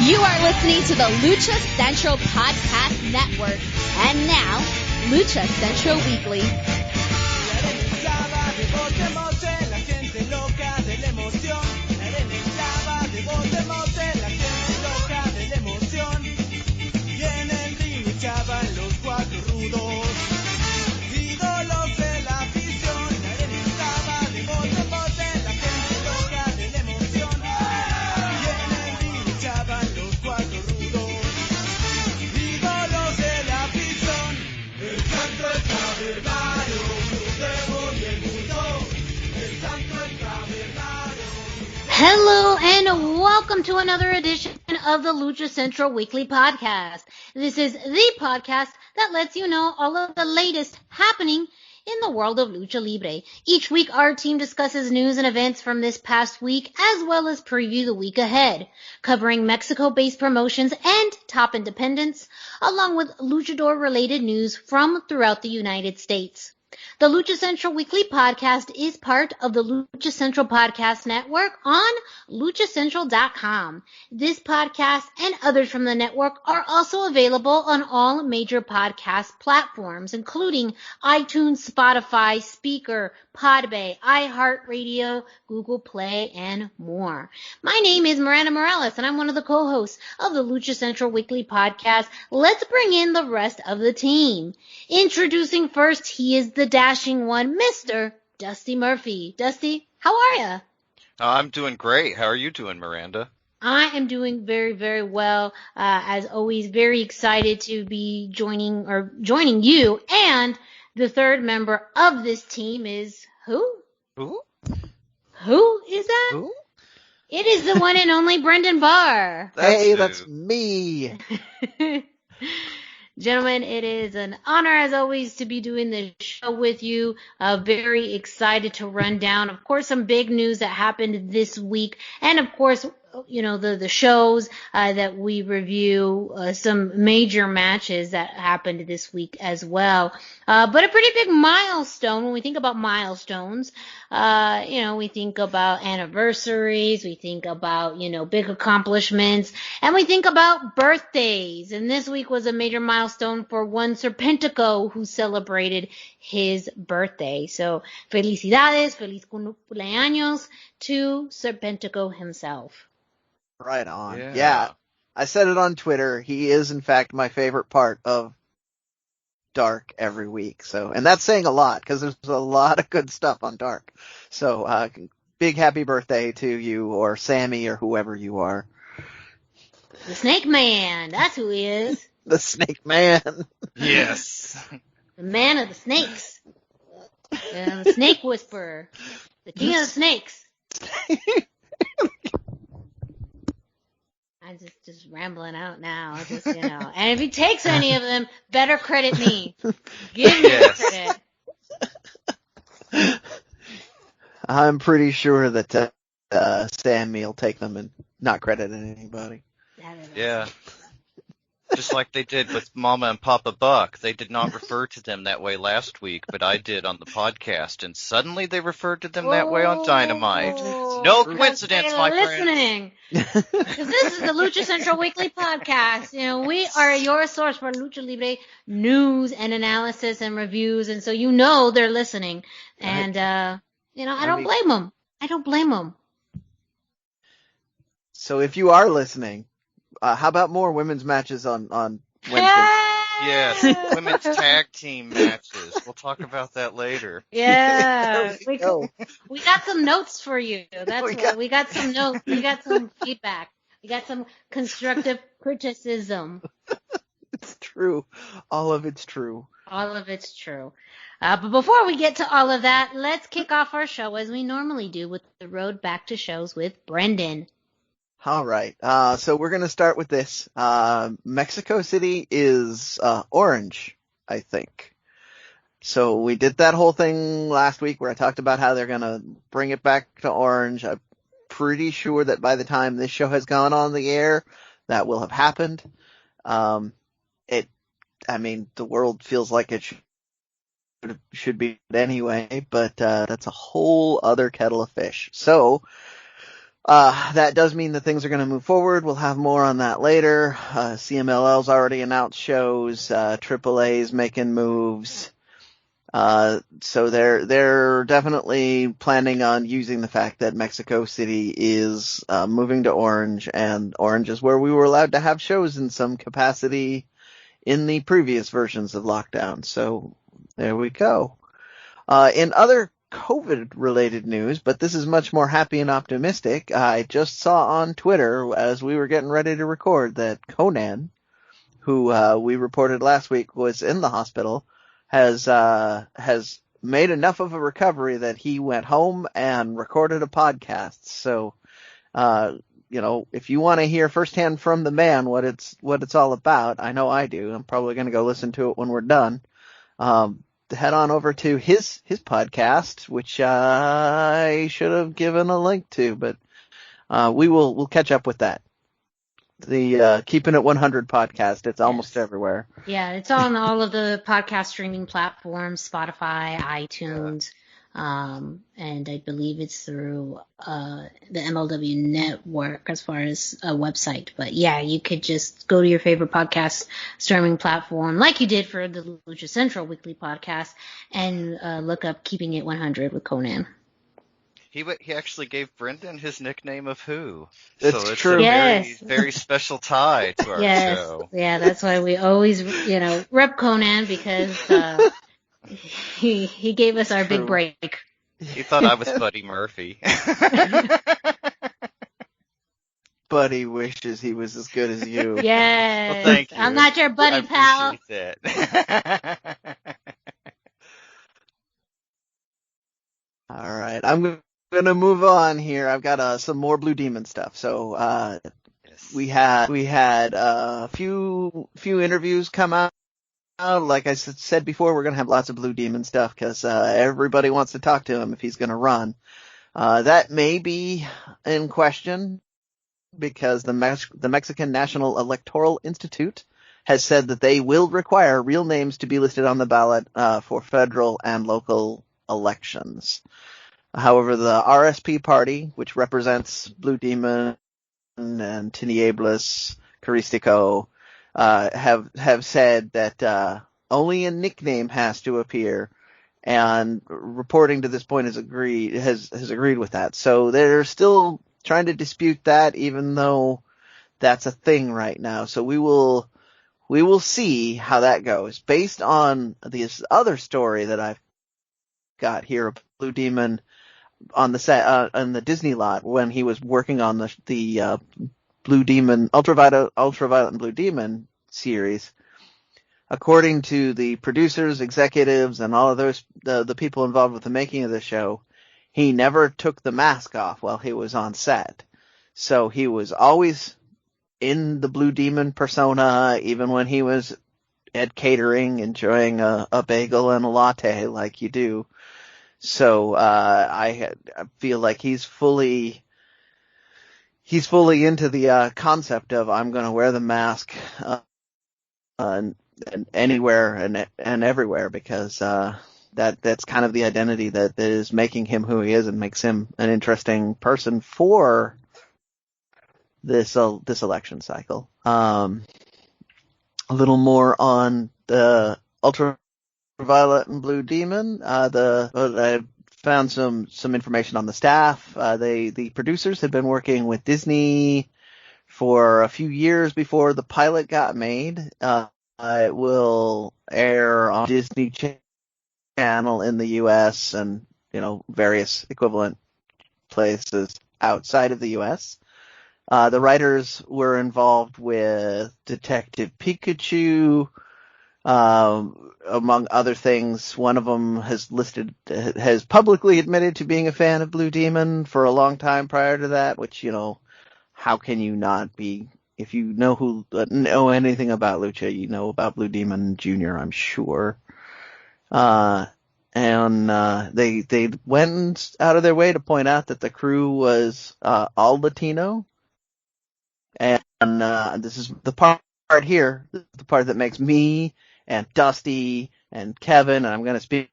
You are listening to the Lucha Central Podcast Network. And now, Lucha Central Weekly. Hello and welcome to another edition of the Lucha Central Weekly Podcast. This is the podcast that lets you know all of the latest happening in the world of Lucha Libre. Each week our team discusses news and events from this past week as well as preview the week ahead, covering Mexico-based promotions and top independents, along with luchador-related news from throughout the United States. The Lucha Central Weekly Podcast is part of the Lucha Central Podcast Network on luchacentral.com. This podcast and others from the network are also available on all major podcast platforms, including iTunes, Spotify, Speaker, Podbay, iHeartRadio, Google Play, and more. My name is Miranda Morales, and I'm one of the co-hosts of the Lucha Central Weekly Podcast. Let's bring in the rest of the team. Introducing first, he is the dashing one, Mr. Dusty Murphy. Dusty, how are you? I'm doing great. How are you doing, Miranda? I am doing very, very well. As always, very excited to be joining you. And the third member of this team is who? Who? Who is that? Who? It is the one and only Brendan Barr. That's me. Gentlemen, it is an honor, as always, to be doing this show with you. Very excited to run down, of course, some big news that happened this week. And, of course, you know, the shows that we review, some major matches that happened this week as well. But a pretty big milestone. When we think about milestones, you know, we think about anniversaries, we think about, you know, big accomplishments, and we think about birthdays. And this week was a major milestone for one Serpentico who celebrated his birthday. So, felicidades, feliz cumpleaños to Serpentico himself. Right on. Yeah. I said it on Twitter. He is, in fact, my favorite part of Dark every week. So, and that's saying a lot because there's a lot of good stuff on Dark. So, big happy birthday to you or Sammy or whoever you are. The Snake Man. That's who he is. The Snake Man. Yes. The man of the snakes. The Snake Whisperer. The King of the Snakes. I'm just rambling out now, just, you know. And if he takes any of them, better credit me. Give me the credit. I'm pretty sure that Sammy will take them and not credit anybody. Yeah. Just like they did with Mama and Papa Buck. They did not refer to them that way last week, but I did on the podcast, and suddenly they referred to them that way on Dynamite. No coincidence, my friend. Listening. Because this is the Lucha Central Weekly Podcast. You know, we are your source for Lucha Libre news and analysis and reviews, and so you know they're listening. And, you know, I don't blame them. I don't blame them. So if you are listening, how about more women's matches on Wednesday? Yes, women's tag team matches. We'll talk about that later. Yeah, we got some notes for you. That's what we got some notes. We got some feedback. We got some constructive criticism. It's true. All of it's true. All of it's true. But before we get to all of that, let's kick off our show as we normally do with the road back to shows with Brendan. All right. So we're going to start with this. Mexico City is orange, I think. So we did that whole thing last week where I talked about how they're going to bring it back to orange. I'm pretty sure that by the time this show has gone on the air, that will have happened. The world feels like it should be anyway, but that's a whole other kettle of fish. So That does mean that things are going to move forward. We'll have more on that later. CMLL's already announced shows. AAA's making moves. So they're definitely planning on using the fact that Mexico City is moving to Orange, and Orange is where we were allowed to have shows in some capacity in the previous versions of lockdown. So there we go. In other COVID-related news, but this is much more happy and optimistic, I just saw on Twitter as we were getting ready to record that Conan, who we reported last week was in the hospital, has made enough of a recovery that he went home and recorded a podcast. So, if you want to hear firsthand from the man what it's all about, I know I do. I'm probably going to go listen to it when we're done. Head on over to his podcast, which I should have given a link to, but we'll catch up with that. The Keeping It 100 podcast. It's almost everywhere. Yeah, it's on all of the podcast streaming platforms, Spotify, iTunes, and I believe it's through the MLW network as far as a website. But yeah, you could just go to your favorite podcast streaming platform, like you did for the Lucha Central Weekly podcast, and look up Keeping It 100 with Conan. He actually gave Brendan his nickname of Who. It's so it's true. a Yes. very, very special tie to our Yes. show. Yeah, that's why we always, rep Conan, because he gave us our big break. He thought I was Buddy Murphy. Buddy wishes he was as good as you. Yes. Well, thank you. I'm not your buddy, pal. I appreciate that. All right, I'm gonna move on here. I've got some more Blue Demon stuff. So Yes. we had a few interviews come out. Like I said before, we're gonna have lots of Blue Demon stuff because everybody wants to talk to him if he's gonna run. That may be in question because the Mexican National Electoral Institute has said that they will require real names to be listed on the ballot for federal and local elections. However, the RSP party, which represents Blue Demon and Tinieblas, Caristico, have said that only a nickname has to appear, and reporting to this point has agreed with that. So they're still trying to dispute that, even though that's a thing right now. So we will see how that goes. Based on this other story that I've got here, Blue Demon on the set on the Disney lot when he was working on the Blue Demon Ultraviolet and Blue Demon series. According to the producers, executives, and all of those the people involved with the making of the show, he never took the mask off while he was on set. So he was always in the Blue Demon persona, even when he was at catering, enjoying a bagel and a latte like you do. So I feel like he's fully into the concept of I'm going to wear the mask and anywhere and everywhere, because that's kind of the identity that is making him who he is and makes him an interesting person for this election cycle. A little more on the Ultraviolet and Blue Demon. I found some information on the staff. The producers had been working with Disney for a few years before the pilot got made. It will air on Disney Channel in the U.S. and various equivalent places outside of the U.S. The writers were involved with Detective Pikachu, among other things. One of them has publicly admitted to being a fan of Blue Demon for a long time prior to that, which, how can you not be? If you know anything about Lucha, you know about Blue Demon Jr., I'm sure. And they went out of their way to point out that the crew was all Latino. And this is the part here, the part that makes me and Dusty and Kevin, and I'm going to speak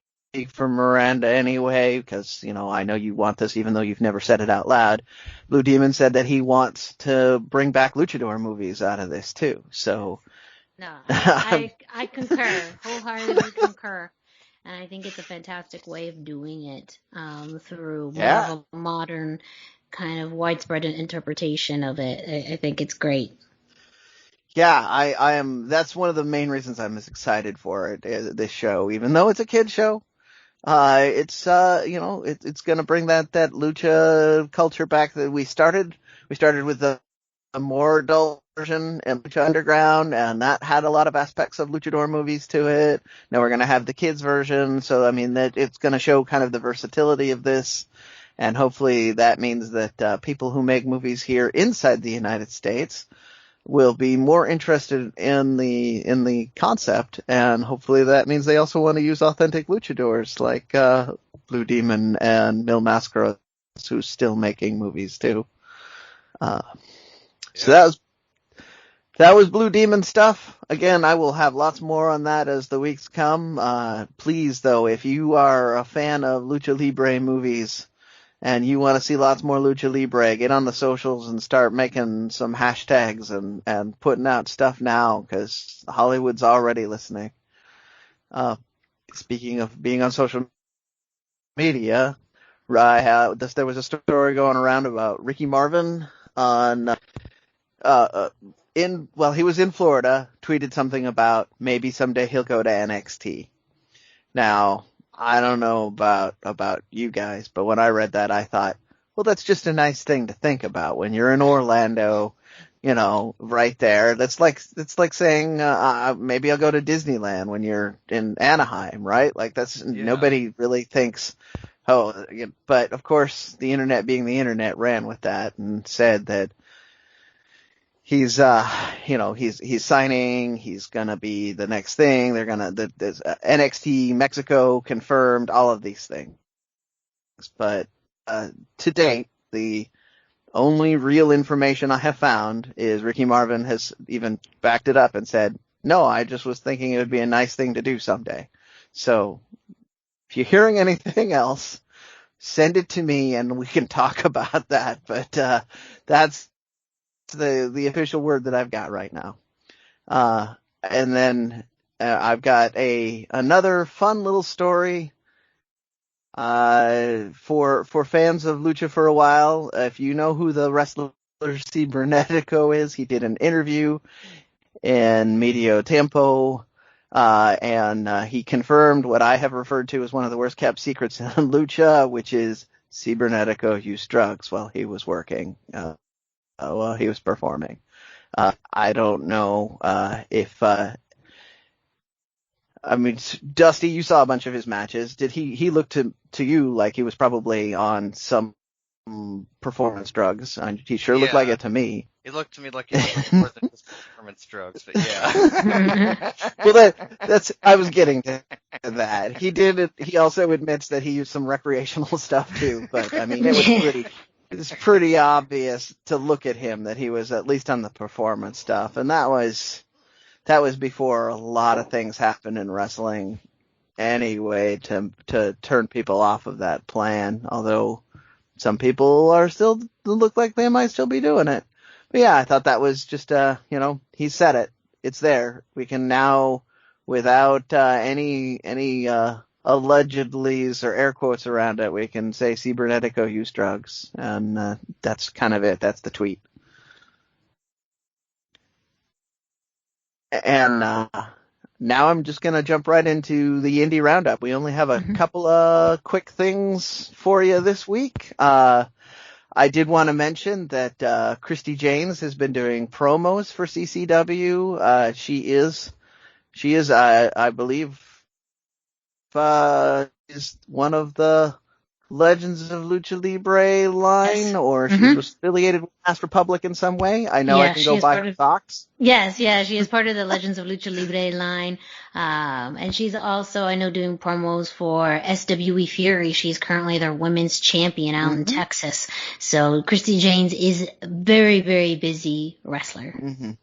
for Miranda anyway, because, you know, I know you want this even though you've never said it out loud. Blue Demon said that he wants to bring back luchador movies out of this too. So No, I concur, wholeheartedly concur. And I think it's a fantastic way of doing it, through more yeah. of a modern kind of widespread interpretation of it. I think it's great. Yeah, I am. That's one of the main reasons I'm as excited for it. This show, even though it's a kid show, it's you know, it's gonna bring that lucha culture back that we started. We started with the more adult version and Lucha Underground, and that had a lot of aspects of luchador movies to it. Now we're gonna have the kids version, so I mean that it's gonna show kind of the versatility of this, and hopefully that means that people who make movies here inside the United States will be more interested in the concept, and hopefully that means they also want to use authentic luchadors like Blue Demon and Mil Mascaras, who's still making movies too. So that was Blue Demon stuff. Again, I will have lots more on that as the weeks come. Please, though, if you are a fan of Lucha Libre movies and you want to see lots more Lucha Libre, get on the socials and start making some hashtags and putting out stuff now, because Hollywood's already listening. Speaking of being on social media, there was a story going around about Ricky Marvin on he was in Florida, tweeted something about maybe someday he'll go to NXT. Now, I don't know about you guys, but when I read that, I thought, well, that's just a nice thing to think about when you're in Orlando, you know, right there. It's like saying, maybe I'll go to Disneyland when you're in Anaheim, right? Like nobody really thinks, but of course the internet being the internet ran with that and said that he's signing, he's gonna be the next thing, there's NXT Mexico confirmed, all of these things. But, to date, the only real information I have found is Ricky Marvin has even backed it up and said, no, I just was thinking it would be a nice thing to do someday. So, if you're hearing anything else, send it to me and we can talk about that. But, that's the official word that I've got right now. And then I've got another fun little story for fans of Lucha for a while. If you know who the wrestler Serpentico is, he did an interview in Medio Tiempo, and he confirmed what I have referred to as one of the worst kept secrets in Lucha, which is Serpentico used drugs while he was working. While he was performing. I don't know if Dusty, you saw a bunch of his matches. Did he look to you like he was probably on some performance drugs? He sure looked like it to me. He looked to me like he was more than just performance drugs, but yeah. Well, that's I was getting to that. He did it. He also admits that he used some recreational stuff too, but I mean, it's pretty obvious to look at him that he was at least on the performance stuff, and that was before a lot of things happened in wrestling anyway to turn people off of that plan, although some people are still look like they might still be doing it. But yeah, I thought that was just he said it. It's there. We can now, without any allegedlys or air quotes around it, we can say Serpentico used drugs, and that's kind of it. That's the tweet. And now I'm just gonna jump right into the indie roundup. We only have a couple of quick things for you this week. I did want to mention that Christy Janes has been doing promos for CCW. She is I believe is one of the Legends of Lucha Libre line, yes. Or she's affiliated with Mass Republic in some way. I know I can go buy her socks. Yes, she is part of the Legends of Lucha Libre line. And she's also, I know, doing promos for SWE Fury. She's currently their women's champion out in Texas. So Christy Janes is a very, very busy wrestler.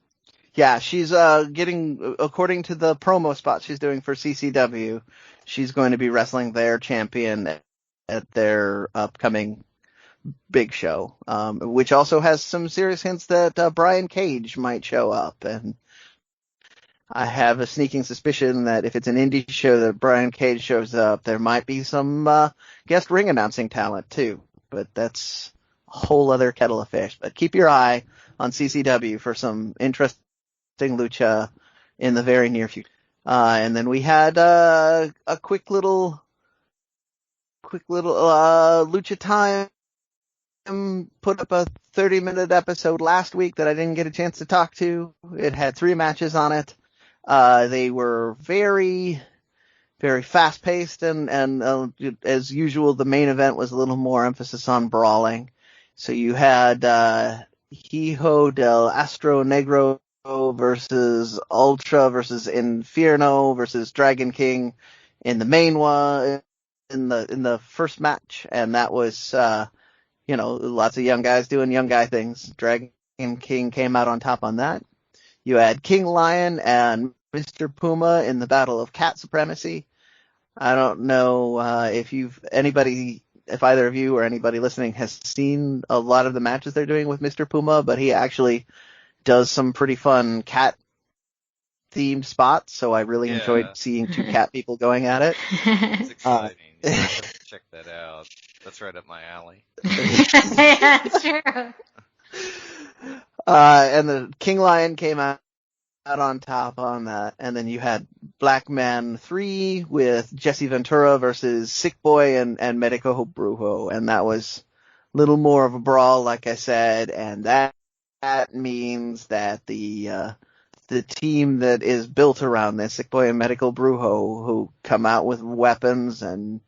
Yeah, she's getting, according to the promo spot she's doing for CCW, she's going to be wrestling their champion at their upcoming big show, which also has some serious hints that Brian Cage might show up. And I have a sneaking suspicion that if it's an indie show that Brian Cage shows up, there might be some guest ring announcing talent too. But that's a whole other kettle of fish. But keep your eye on CCW for some interesting lucha in the very near future. And then we had a quick little lucha time. Put up a 30-minute episode last week that I didn't get a chance to talk to. It had 3 matches on it. They were very, very fast-paced, and as usual, the main event was a little more emphasis on brawling. So you had Hijo del Astro Negro versus Ultra versus Infierno versus Dragon King in the main one in the first match, and that was lots of young guys doing young guy things. Dragon King came out on top on that. You had King Lion and Mr. Puma in the battle of cat supremacy. I don't know if either of you or anybody listening has seen a lot of the matches they're doing with Mr. Puma, but he actually does some pretty fun cat themed spots, so I really enjoyed seeing 2 cat people going at it. It's exciting. I have to check that out. That's right up my alley. Yeah, sure. And the King Lion came out on top on that, and then you had Black Man 3 with Jesse Ventura versus Sick Boy and Medico Brujo, and that was a little more of a brawl, like I said, and that means that the team that is built around this, Sick Boy and Medical Brujo, who come out with weapons and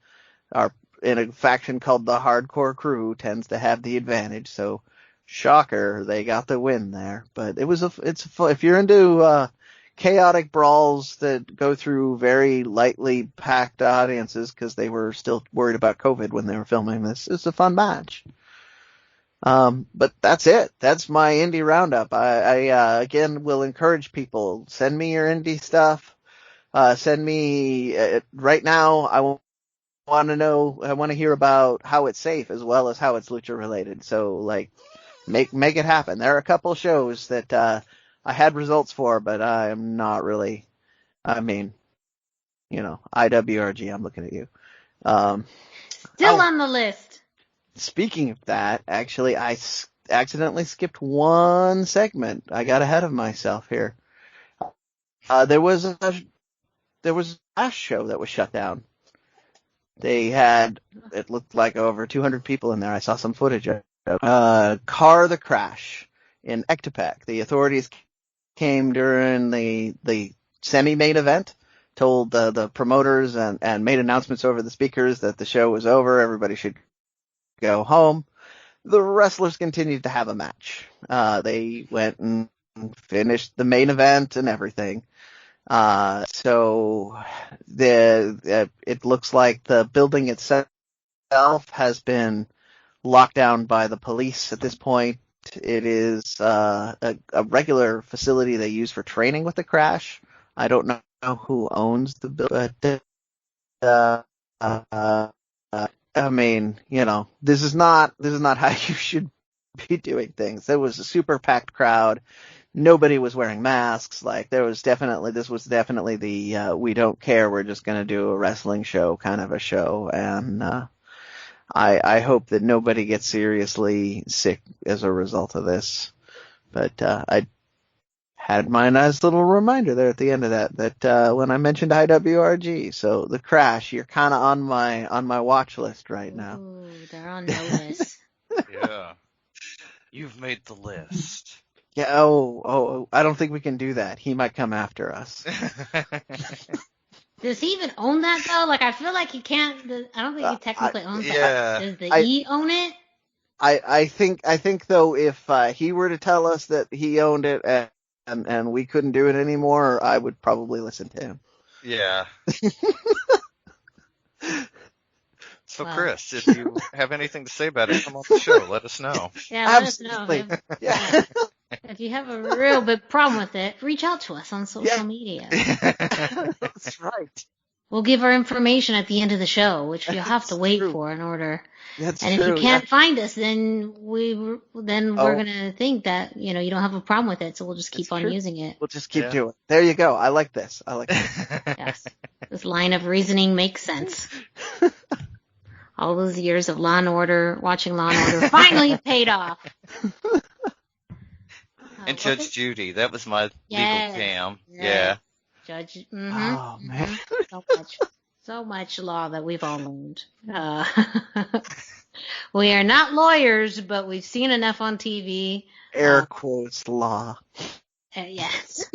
are in a faction called the Hardcore Crew, tends to have the advantage. So, shocker, they got the win there. But if you're into chaotic brawls that go through very lightly packed audiences, because they were still worried about COVID when they were filming this, it's a fun match. But that's it. That's my indie roundup. I again will encourage people, send me your indie stuff. Send me right now. I want to hear about how it's safe as well as how it's lucha related. So make it happen. There are a couple shows that I had results for, but I am not really. I mean, IWRG. I'm looking at you. Still on the list. Speaking of that, actually, I accidentally skipped one segment. I got ahead of myself here. There was a last show that was shut down. They had, it looked like over 200 people in there. I saw some footage of Car the Crash in Ectopec. The authorities came during the semi-main event, told the promoters and made announcements over the speakers that the show was over. Everybody should go home. The wrestlers continued to have a match. They went and finished the main event and everything. So it looks like the building itself has been locked down by the police at this point. It is a regular facility they use for training with the Crash. I don't know who owns the building, but I mean, this is not how you should be doing things. There was a super packed crowd. Nobody was wearing masks. This was definitely the we don't care, we're just going to do a wrestling show kind of a show. And I hope that nobody gets seriously sick as a result of this. But I had my nice little reminder there at the end of that when I mentioned IWRG. So the Crash, you're kind of on my watch list right now. Ooh, they're on notice. Yeah. You've made the list. Yeah, oh, I don't think we can do that. He might come after us. Does he even own that though? I feel like he can't. I don't think he technically owns it. Yeah. Does the E own it? I think though, if he were to tell us that he owned it and we couldn't do it anymore, I would probably listen to him. Yeah. So, Chris, if you have anything to say about it, come on the show. Let us know. Yeah, let us know. Yeah. If you have a real big problem with it, reach out to us on social media. That's right. We'll give our information at the end of the show, which you'll have to wait true. for in order. That's and true. if you can't find us, then we're gonna think that you don't have a problem with it, so we'll just keep on using it. We'll just keep doing it. There you go. I like this. Yes, this line of reasoning makes sense. All those years of Law and Order, watching Law and Order, finally paid off. And Judge Judy, that was my legal jam. Yeah. Judge. Oh man. So much law that we've all learned. We are not lawyers, but we've seen enough on TV. Air quotes law. Yes.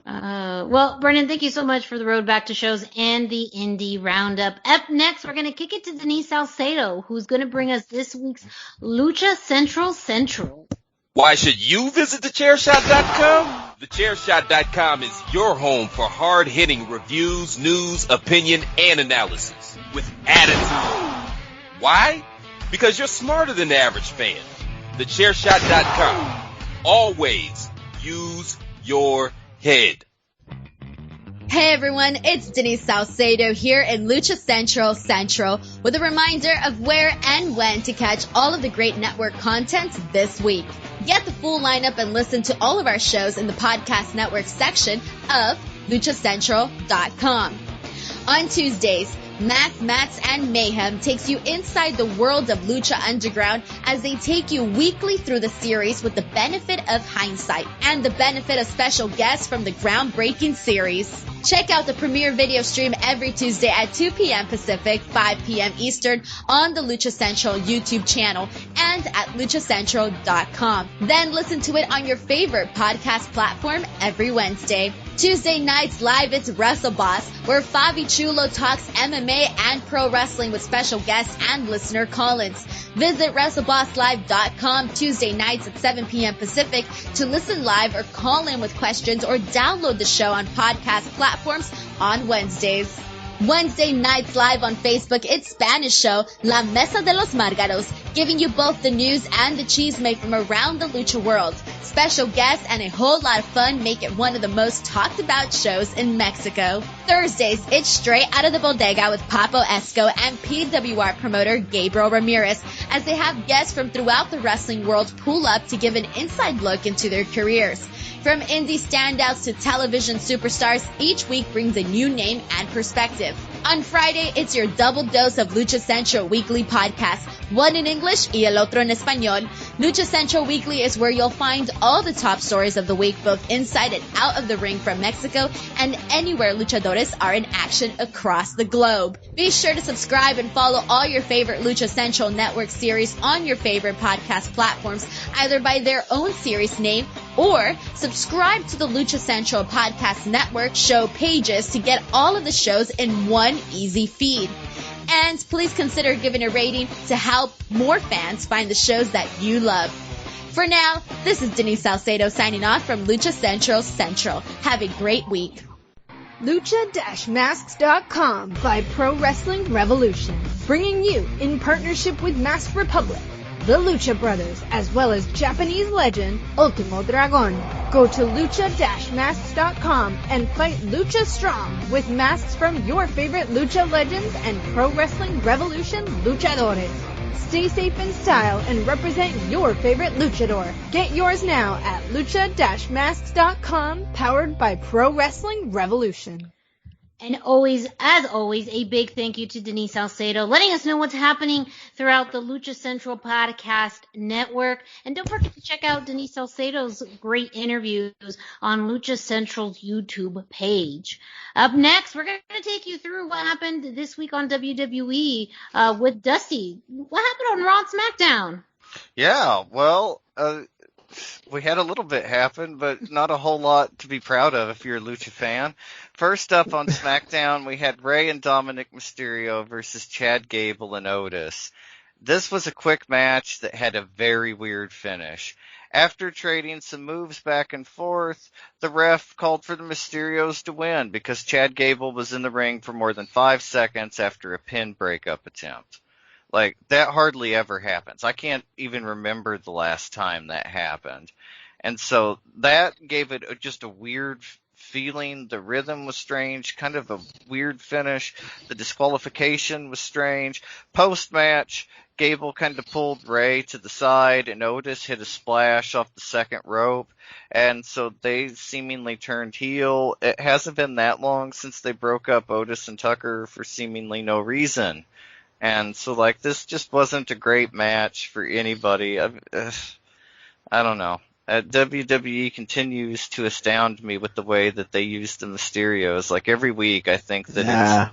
Well, Brendan, thank you so much for the road back to shows and the indie roundup. Up next, we're going to kick it to Denise Salcedo, who's going to bring us this week's Lucha Central. Why should you visit thechairshot.com? Thechairshot.com is your home for hard-hitting reviews, news, opinion, and analysis with attitude. Why? Because you're smarter than the average fan. Thechairshot.com. Always use your head. Hey everyone, it's Denise Salcedo here in Lucha Central with a reminder of where and when to catch all of the great network content this week. Get the full lineup and listen to all of our shows in the podcast network section of luchacentral.com. On Tuesdays, Mats, and Mayhem takes you inside the world of Lucha Underground as they take you weekly through the series with the benefit of hindsight and the benefit of special guests from the groundbreaking series. Check out the premiere video stream every Tuesday at 2 p.m. Pacific, 5 p.m. Eastern on the Lucha Central YouTube channel and at luchacentral.com. Then listen to it on your favorite podcast platform every Wednesday. Tuesday nights live, it's Wrestle Boss, where Fabi Chulo talks MMA and pro wrestling with special guests and listener call-ins. Visit WrestleBossLive.com Tuesday nights at 7 p.m. Pacific to listen live or call in with questions or download the show on podcast platforms on Wednesdays. Wednesday nights live on Facebook, it's Spanish show La Mesa de los Márgaros, giving you both the news and the chisme from around the lucha world. Special guests and a whole lot of fun make it one of the most talked about shows in Mexico. Thursdays, it's Straight Out of the Bodega with Papo Esco and PWR promoter Gabriel Ramirez, as they have guests from throughout the wrestling world pull up to give an inside look into their careers. From indie standouts to television superstars, each week brings a new name and perspective. On Friday, it's your double dose of Lucha Central Weekly podcast, one in English y el otro en español. Lucha Central Weekly is where you'll find all the top stories of the week, both inside and out of the ring from Mexico and anywhere luchadores are in action across the globe. Be sure to subscribe and follow all your favorite Lucha Central Network series on your favorite podcast platforms, either by their own series name or subscribe to the Lucha Central Podcast Network show pages to get all of the shows in one easy feed. And please consider giving a rating to help more fans find the shows that you love. For now, this is Denise Salcedo signing off from Lucha Central. Have a great week. Lucha-Masks.com by Pro Wrestling Revolution, bringing you, in partnership with Mask Republic, the Lucha Brothers, as well as Japanese legend Ultimo Dragon. Go to lucha-masks.com and fight Lucha Strong with masks from your favorite Lucha legends and Pro Wrestling Revolution luchadores. Stay safe in style and represent your favorite luchador. Get yours now at lucha-masks.com, powered by Pro Wrestling Revolution. And always, as always, a big thank you to Denise Salcedo, letting us know what's happening throughout the Lucha Central Podcast Network. And don't forget to check out Denise Salcedo's great interviews on Lucha Central's YouTube page. Up next, we're going to take you through what happened this week on WWE with Dusty. What happened on Raw and SmackDown? Yeah, well, we had a little bit happen, but not a whole lot to be proud of if you're a Lucha fan. First up on SmackDown, we had Rey and Dominic Mysterio versus Chad Gable and Otis. This was a quick match that had a very weird finish. After trading some moves back and forth, the ref called for the Mysterios to win because Chad Gable was in the ring for more than 5 seconds after a pin breakup attempt. Like, that hardly ever happens. I can't even remember the last time that happened. And so that gave it just a weird feeling. The rhythm was strange, kind of a weird finish. The disqualification was strange. Post-match, Gable kind of pulled Ray to the side, and Otis hit a splash off the second rope. And so they seemingly turned heel. It hasn't been that long since they broke up Otis and Tucker for seemingly no reason. And so, like, this just wasn't a great match for anybody. I don't know. WWE continues to astound me with the way that they use the Mysterios. Like, every week I think that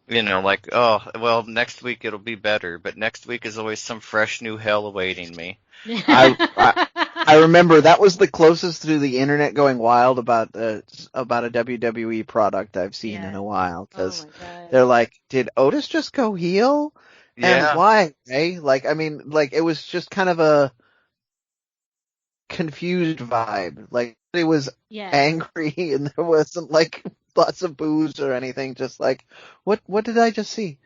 it's, like, oh, well, next week it'll be better. But next week is always some fresh new hell awaiting me. I remember that was the closest to the internet going wild about a WWE product I've seen in a while, because they're like, did Otis just go heel? Yeah. And why? Eh? Like, I mean, like, it was just kind of a confused vibe. Like, it was angry, and there wasn't like lots of boos or anything. Just like, what did I just see?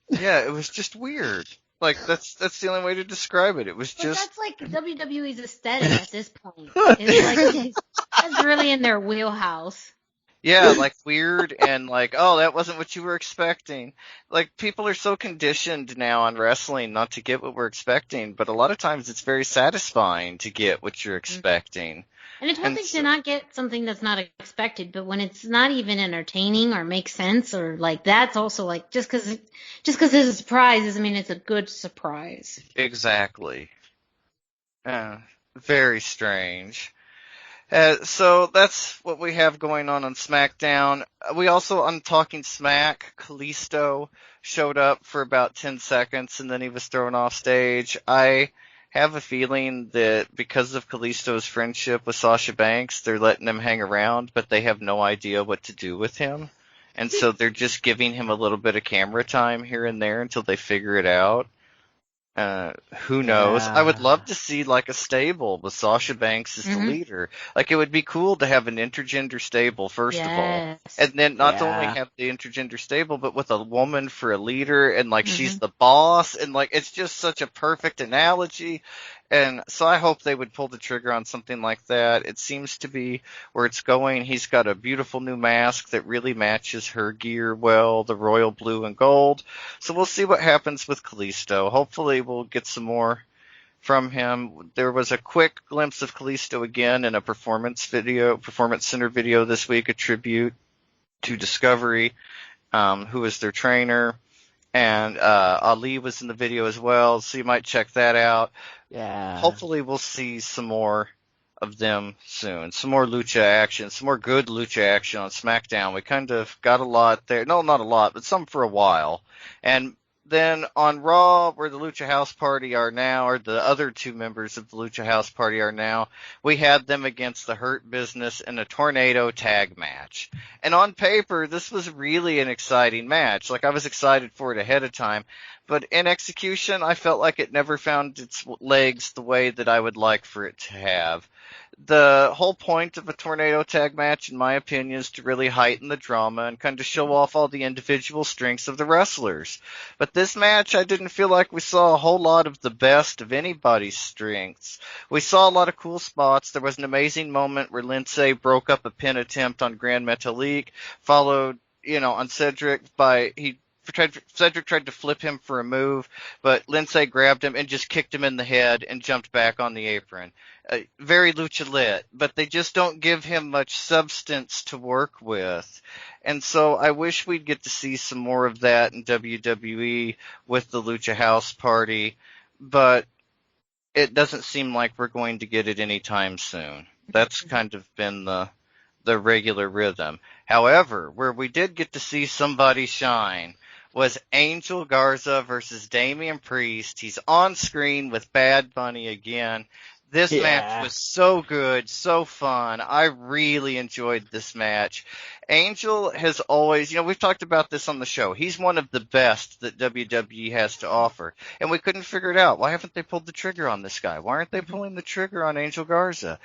Yeah, it was just weird. Like, that's the only way to describe it. It was just... That's like WWE's aesthetic at this point. It's like, that's really in their wheelhouse. Yeah, like, weird and like, oh, that wasn't what you were expecting. Like, people are so conditioned now on wrestling not to get what we're expecting, but a lot of times it's very satisfying to get what you're expecting. And it's one thing to not get something that's not expected, but when it's not even entertaining or makes sense, or like, that's also like, just because it's a surprise doesn't mean it's a good surprise. Exactly. Very strange. So that's what we have going on SmackDown. We also, on Talking Smack, Kalisto showed up for about 10 seconds and then he was thrown off stage. I have a feeling that because of Kalisto's friendship with Sasha Banks, they're letting him hang around, but they have no idea what to do with him. And so they're just giving him a little bit of camera time here and there until they figure it out. Who knows? I would love to see like a stable with Sasha Banks as the leader. Like, it would be cool to have an intergender stable, first of all. And then not only have the intergender stable, but with a woman for a leader, and like she's the boss, and like it's just such a perfect analogy. And so I hope they would pull the trigger on something like that. It seems to be where it's going. He's got a beautiful new mask that really matches her gear well, the royal blue and gold. So we'll see what happens with Kalisto. Hopefully we'll get some more from him. There was a quick glimpse of Kalisto again in a Performance Center video this week, a tribute to Discovery, who is their trainer. And Ali was in the video as well, so you might check that out. Yeah. Hopefully we'll see some more of them soon. Some more lucha action, some more good lucha action on SmackDown. We kind of got a lot there. No, not a lot, but some for a while. And then on Raw, where the Lucha House Party are now, or the other two members of the Lucha House Party are now, we had them against the Hurt Business in a tornado tag match. And on paper, this was really an exciting match. Like, I was excited for it ahead of time. But in execution, I felt like it never found its legs the way that I would like for it to have. The whole point of a tornado tag match, in my opinion, is to really heighten the drama and kind of show off all the individual strengths of the wrestlers. But this match, I didn't feel like we saw a whole lot of the best of anybody's strengths. We saw a lot of cool spots. There was an amazing moment where Lindsay broke up a pin attempt on Grand Metalik, followed, on Cedric Cedric tried to flip him for a move, but Lindsay grabbed him and just kicked him in the head and jumped back on the apron. Very lucha lit, but they just don't give him much substance to work with. And so I wish we'd get to see some more of that in WWE with the Lucha House Party, but it doesn't seem like we're going to get it anytime soon. That's kind of been the regular rhythm. However, where we did get to see somebody shine was Angel Garza versus Damian Priest. He's on screen with Bad Bunny again. This match was so good, so fun. I really enjoyed this match. Angel has always, we've talked about this on the show. He's one of the best that WWE has to offer. And we couldn't figure it out. Why haven't they pulled the trigger on this guy? Why aren't they pulling the trigger on Angel Garza?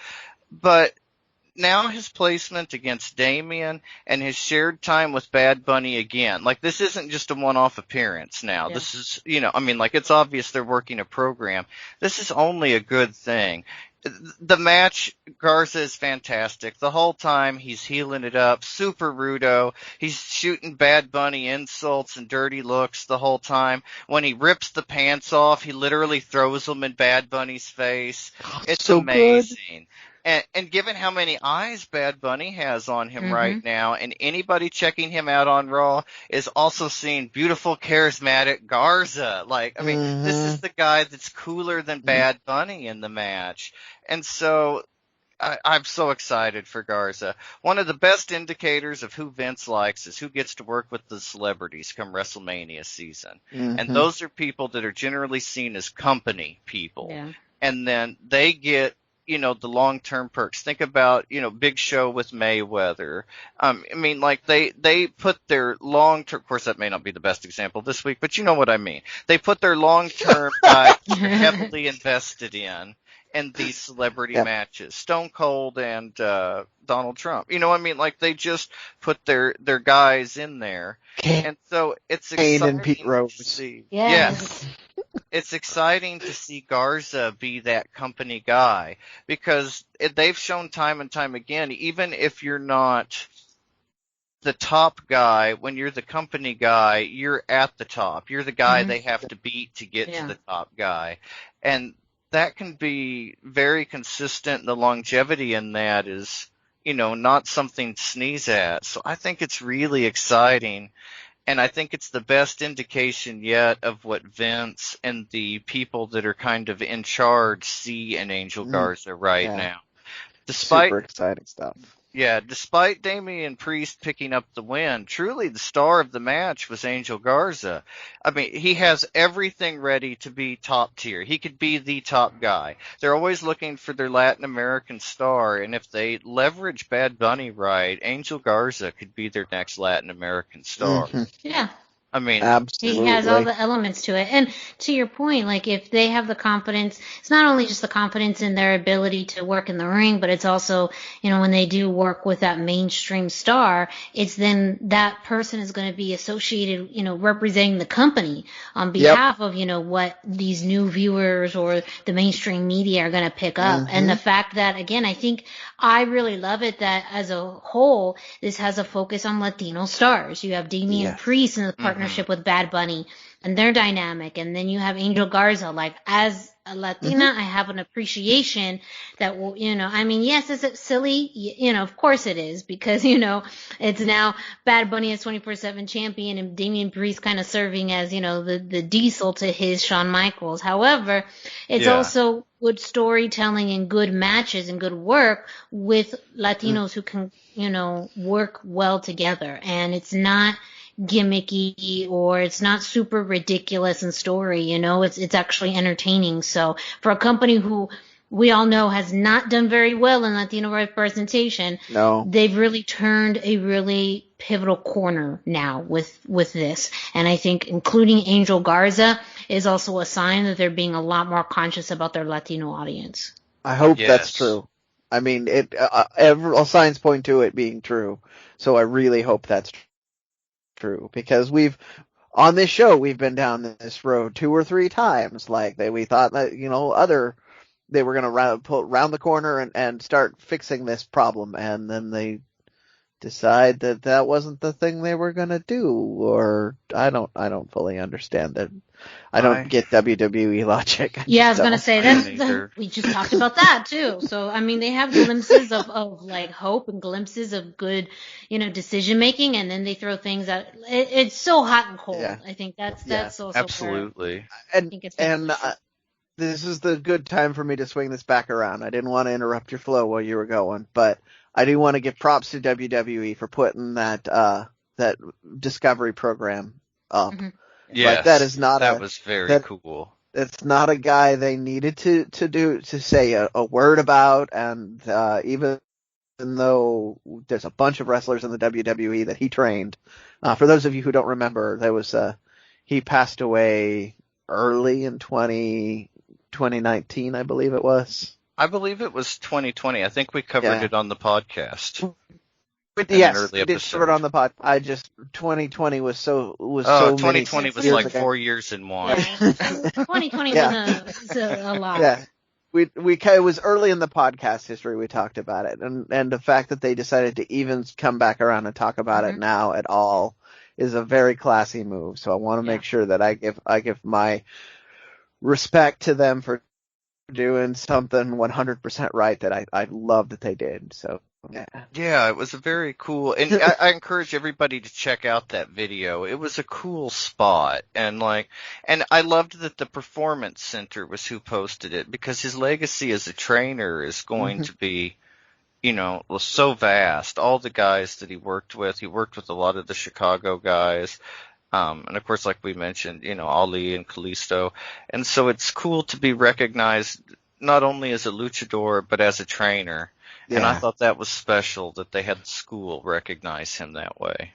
But now his placement against Damian and his shared time with Bad Bunny again. Like, this isn't just a one-off appearance now. Yeah. This is, it's obvious they're working a program. This is only a good thing. The match, Garza is fantastic. The whole time he's heeling it up, super rudo. He's shooting Bad Bunny insults and dirty looks the whole time. When he rips the pants off, he literally throws them in Bad Bunny's face. It's so amazing. Good. And given how many eyes Bad Bunny has on him right now, and anybody checking him out on Raw is also seeing beautiful, charismatic Garza. This is the guy that's cooler than Bad Bunny in the match. And so I'm so excited for Garza. One of the best indicators of who Vince likes is who gets to work with the celebrities come WrestleMania season. And those are people that are generally seen as company people. Yeah. And then they get the long-term perks. Think about, Big Show with Mayweather. They put their long-term, of course that may not be the best example this week, but you know what I mean. They put their long-term guys they're heavily invested in these celebrity matches. Stone Cold and Donald Trump. They just put their guys in there. And so it's exciting and Pete Rose. To see. Yes. It's exciting to see Garza be that company guy, because they've shown time and time again, even if you're not the top guy, when you're the company guy, you're at the top. You're the guy they have to beat to get to the top guy. And that can be very consistent. The longevity in that is, not something to sneeze at. So I think it's really exciting. And I think it's the best indication yet of what Vince and the people that are kind of in charge see in Angel Garza now. Super exciting stuff. Yeah, despite Damian Priest picking up the win, truly the star of the match was Angel Garza. He has everything ready to be top tier. He could be the top guy. They're always looking for their Latin American star, and if they leverage Bad Bunny right, Angel Garza could be their next Latin American star. Yeah. Absolutely. He has all the elements to it. And to your point, if they have the confidence, it's not only just the confidence in their ability to work in the ring, but it's also, when they do work with that mainstream star, it's then that person is going to be associated, representing the company on behalf of, what these new viewers or the mainstream media are going to pick up. And the fact that, again, I think I really love it that as a whole, this has a focus on Latino stars. You have Damian Priest in the partnership with Bad Bunny and their dynamic, and then you have Angel Garza. As a Latina, I have an appreciation that will, yes, is it silly? Of course it is, because it's now Bad Bunny as 24/7 champion and Damian Priest kind of serving as the diesel to his Shawn Michaels. However, it's also good storytelling and good matches and good work with Latinos who can work well together, and it's not gimmicky or it's not super ridiculous in story. It's actually entertaining. So for a company who we all know has not done very well in Latino representation, they've really turned a really pivotal corner now with this. And I think including Angel Garza is also a sign that they're being a lot more conscious about their Latino audience. I hope that's true. All signs point to it being true. So I really hope that's true, because on this show we've been down this road 2 or 3 times. We thought that they were going to pull round the corner and start fixing this problem, and then they decide that wasn't the thing they were going to do, or I don't fully understand that. I don't get WWE logic. Yeah, I was going to say we just talked about that too. So, they have glimpses of hope and glimpses of good, decision making, and then they throw things out. It's so hot and cold. Yeah. I think that's so absolutely. This is the good time for me to swing this back around. I didn't want to interrupt your flow while you were going, but I do want to give props to WWE for putting that Discovery program up. Yes, that was very cool. It's not a guy they needed to say a word about, and even though there's a bunch of wrestlers in the WWE that he trained, for those of you who don't remember, he passed away early in 2019, I believe it was. I believe it was 2020. I think we covered it on the podcast. Yes, we did cover it on the pod. 2020 was so 2020 was like ago. 4 years in one. Yeah. 2020 was a lot. Yeah. It was early in the podcast history we talked about it, and the fact that they decided to even come back around and talk about it now at all is a very classy move. So I want to make sure that I give my respect to them for doing something 100% right that I love that they did. So yeah, it was a very cool, and I encourage everybody to check out that video. It was a cool spot, and I loved that the Performance Center was who posted it, because his legacy as a trainer is going to be, so vast. All the guys that he worked with a lot of the Chicago guys, and of course, like we mentioned, Ali and Kalisto, and so it's cool to be recognized not only as a luchador but as a trainer. Yeah. And I thought that was special that they had the school recognize him that way.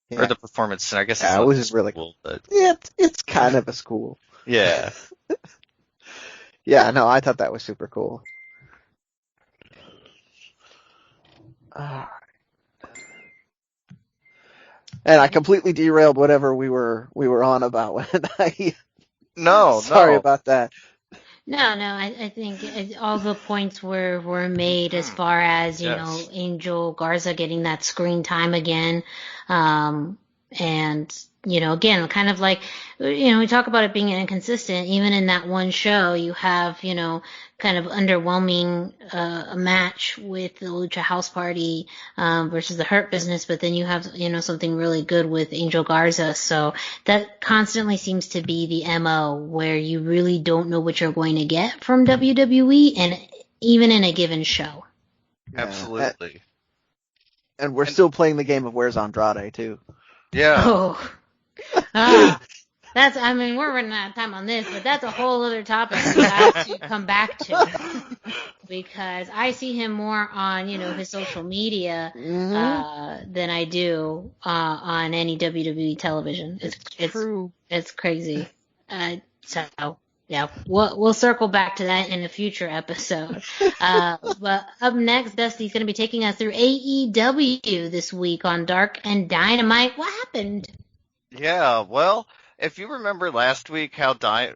Yeah. Or the Performance Center. I guess it's it was really cool. But... Yeah, it's kind of a school. Yeah. Yeah, no, I thought that was super cool. And I completely derailed whatever we were on about when Sorry about that. No, I think all the points were made as far as, Angel Garza getting that screen time again. And, again, kind of like, we talk about it being inconsistent. Even in that one show, you have, kind of underwhelming a match with the Lucha House Party versus the Hurt Business, but then you have, something really good with Angel Garza. So that constantly seems to be the MO, where you really don't know what you're going to get from WWE, and even in a given show. Absolutely. And we're still playing the game of Where's Andrade, too. Yeah. Oh. We're running out of time on this, but that's a whole other topic we have to come back to, because I see him more on, his social media, than I do, on any WWE television. It's true. It's crazy. So yeah, we'll circle back to that in a future episode. But up next, Dusty's going to be taking us through AEW this week on Dark and Dynamite. What happened? Yeah, well, if you remember last week how Dark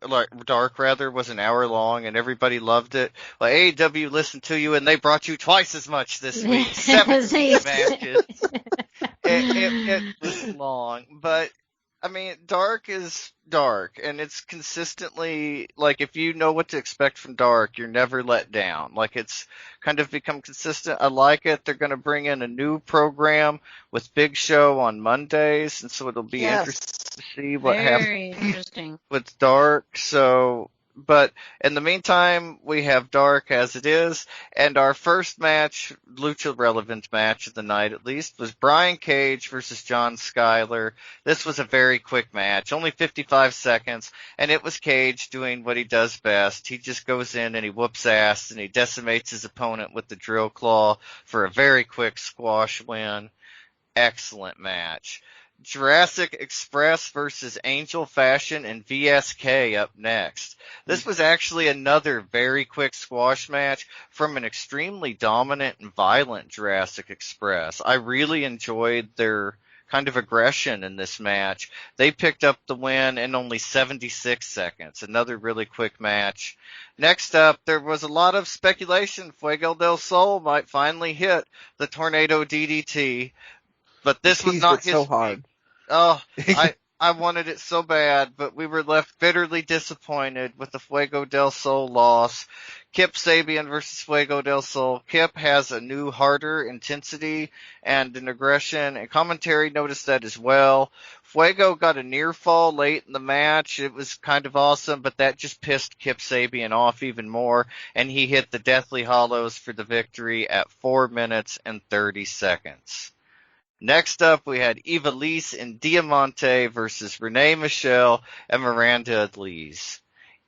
was an hour long and everybody loved it, well, AEW listened to you and they brought you twice as much this week. 17 matches. It was long, but Dark is Dark, and it's consistently, if you know what to expect from Dark, you're never let down. It's kind of become consistent. I like it. They're going to bring in a new program with Big Show on Mondays, and so it'll be interesting to see what happens with Dark. So, but in the meantime, we have Dark as it is, and our first match, Lucha relevant match of the night at least, was Brian Cage versus John Skyler. This was a very quick match, only 55 seconds, and it was Cage doing what he does best. He just goes in and he whoops ass and he decimates his opponent with the drill claw for a very quick squash win. Excellent match. Jurassic Express versus Angel Fashion and VSK up next. This was actually another very quick squash match from an extremely dominant and violent Jurassic Express. I really enjoyed their kind of aggression in this match. They picked up the win in only 76 seconds. Another really quick match. Next up, there was a lot of speculation Fuego del Sol might finally hit the Tornado DDT. But this was not his. So hard. Oh, I wanted it so bad, but we were left bitterly disappointed with the Fuego del Sol loss. Kip Sabian versus Fuego del Sol. Kip has a new, harder intensity and an aggression, and commentary noticed that as well. Fuego got a near fall late in the match. It was kind of awesome, but that just pissed Kip Sabian off even more, and he hit the Deathly Hallows for the victory at 4 minutes and 30 seconds. Next up, we had Ivelisse and Diamante versus Renee Michelle and Miranda Elise.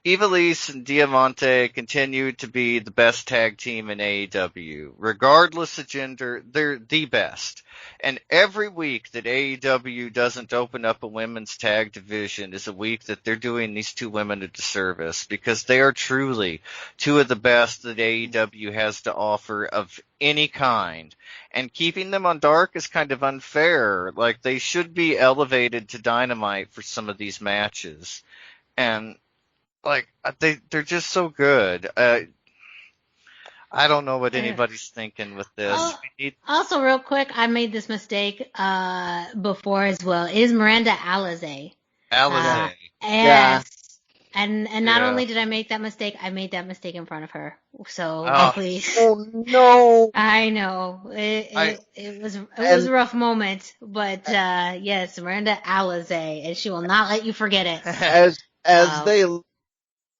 Ivelisse and Diamante continue to be the best tag team in AEW. Regardless of gender, they're the best. And every week that AEW doesn't open up a women's tag division is a week that they're doing these two women a disservice, because they are truly two of the best that AEW has to offer of any kind. And keeping them on Dark is kind of unfair. Like, they should be elevated to Dynamite for some of these matches. And like, they're just so good. I don't know what anybody's thinking with this. Also, real quick, I made this mistake before as well. It is Miranda Alizé. Alizé. Yes. And not only did I make that mistake, I made that mistake in front of her. So please. Oh no! I know it was a rough moment, but yes, Miranda Alizé, and she will not let you forget it. As they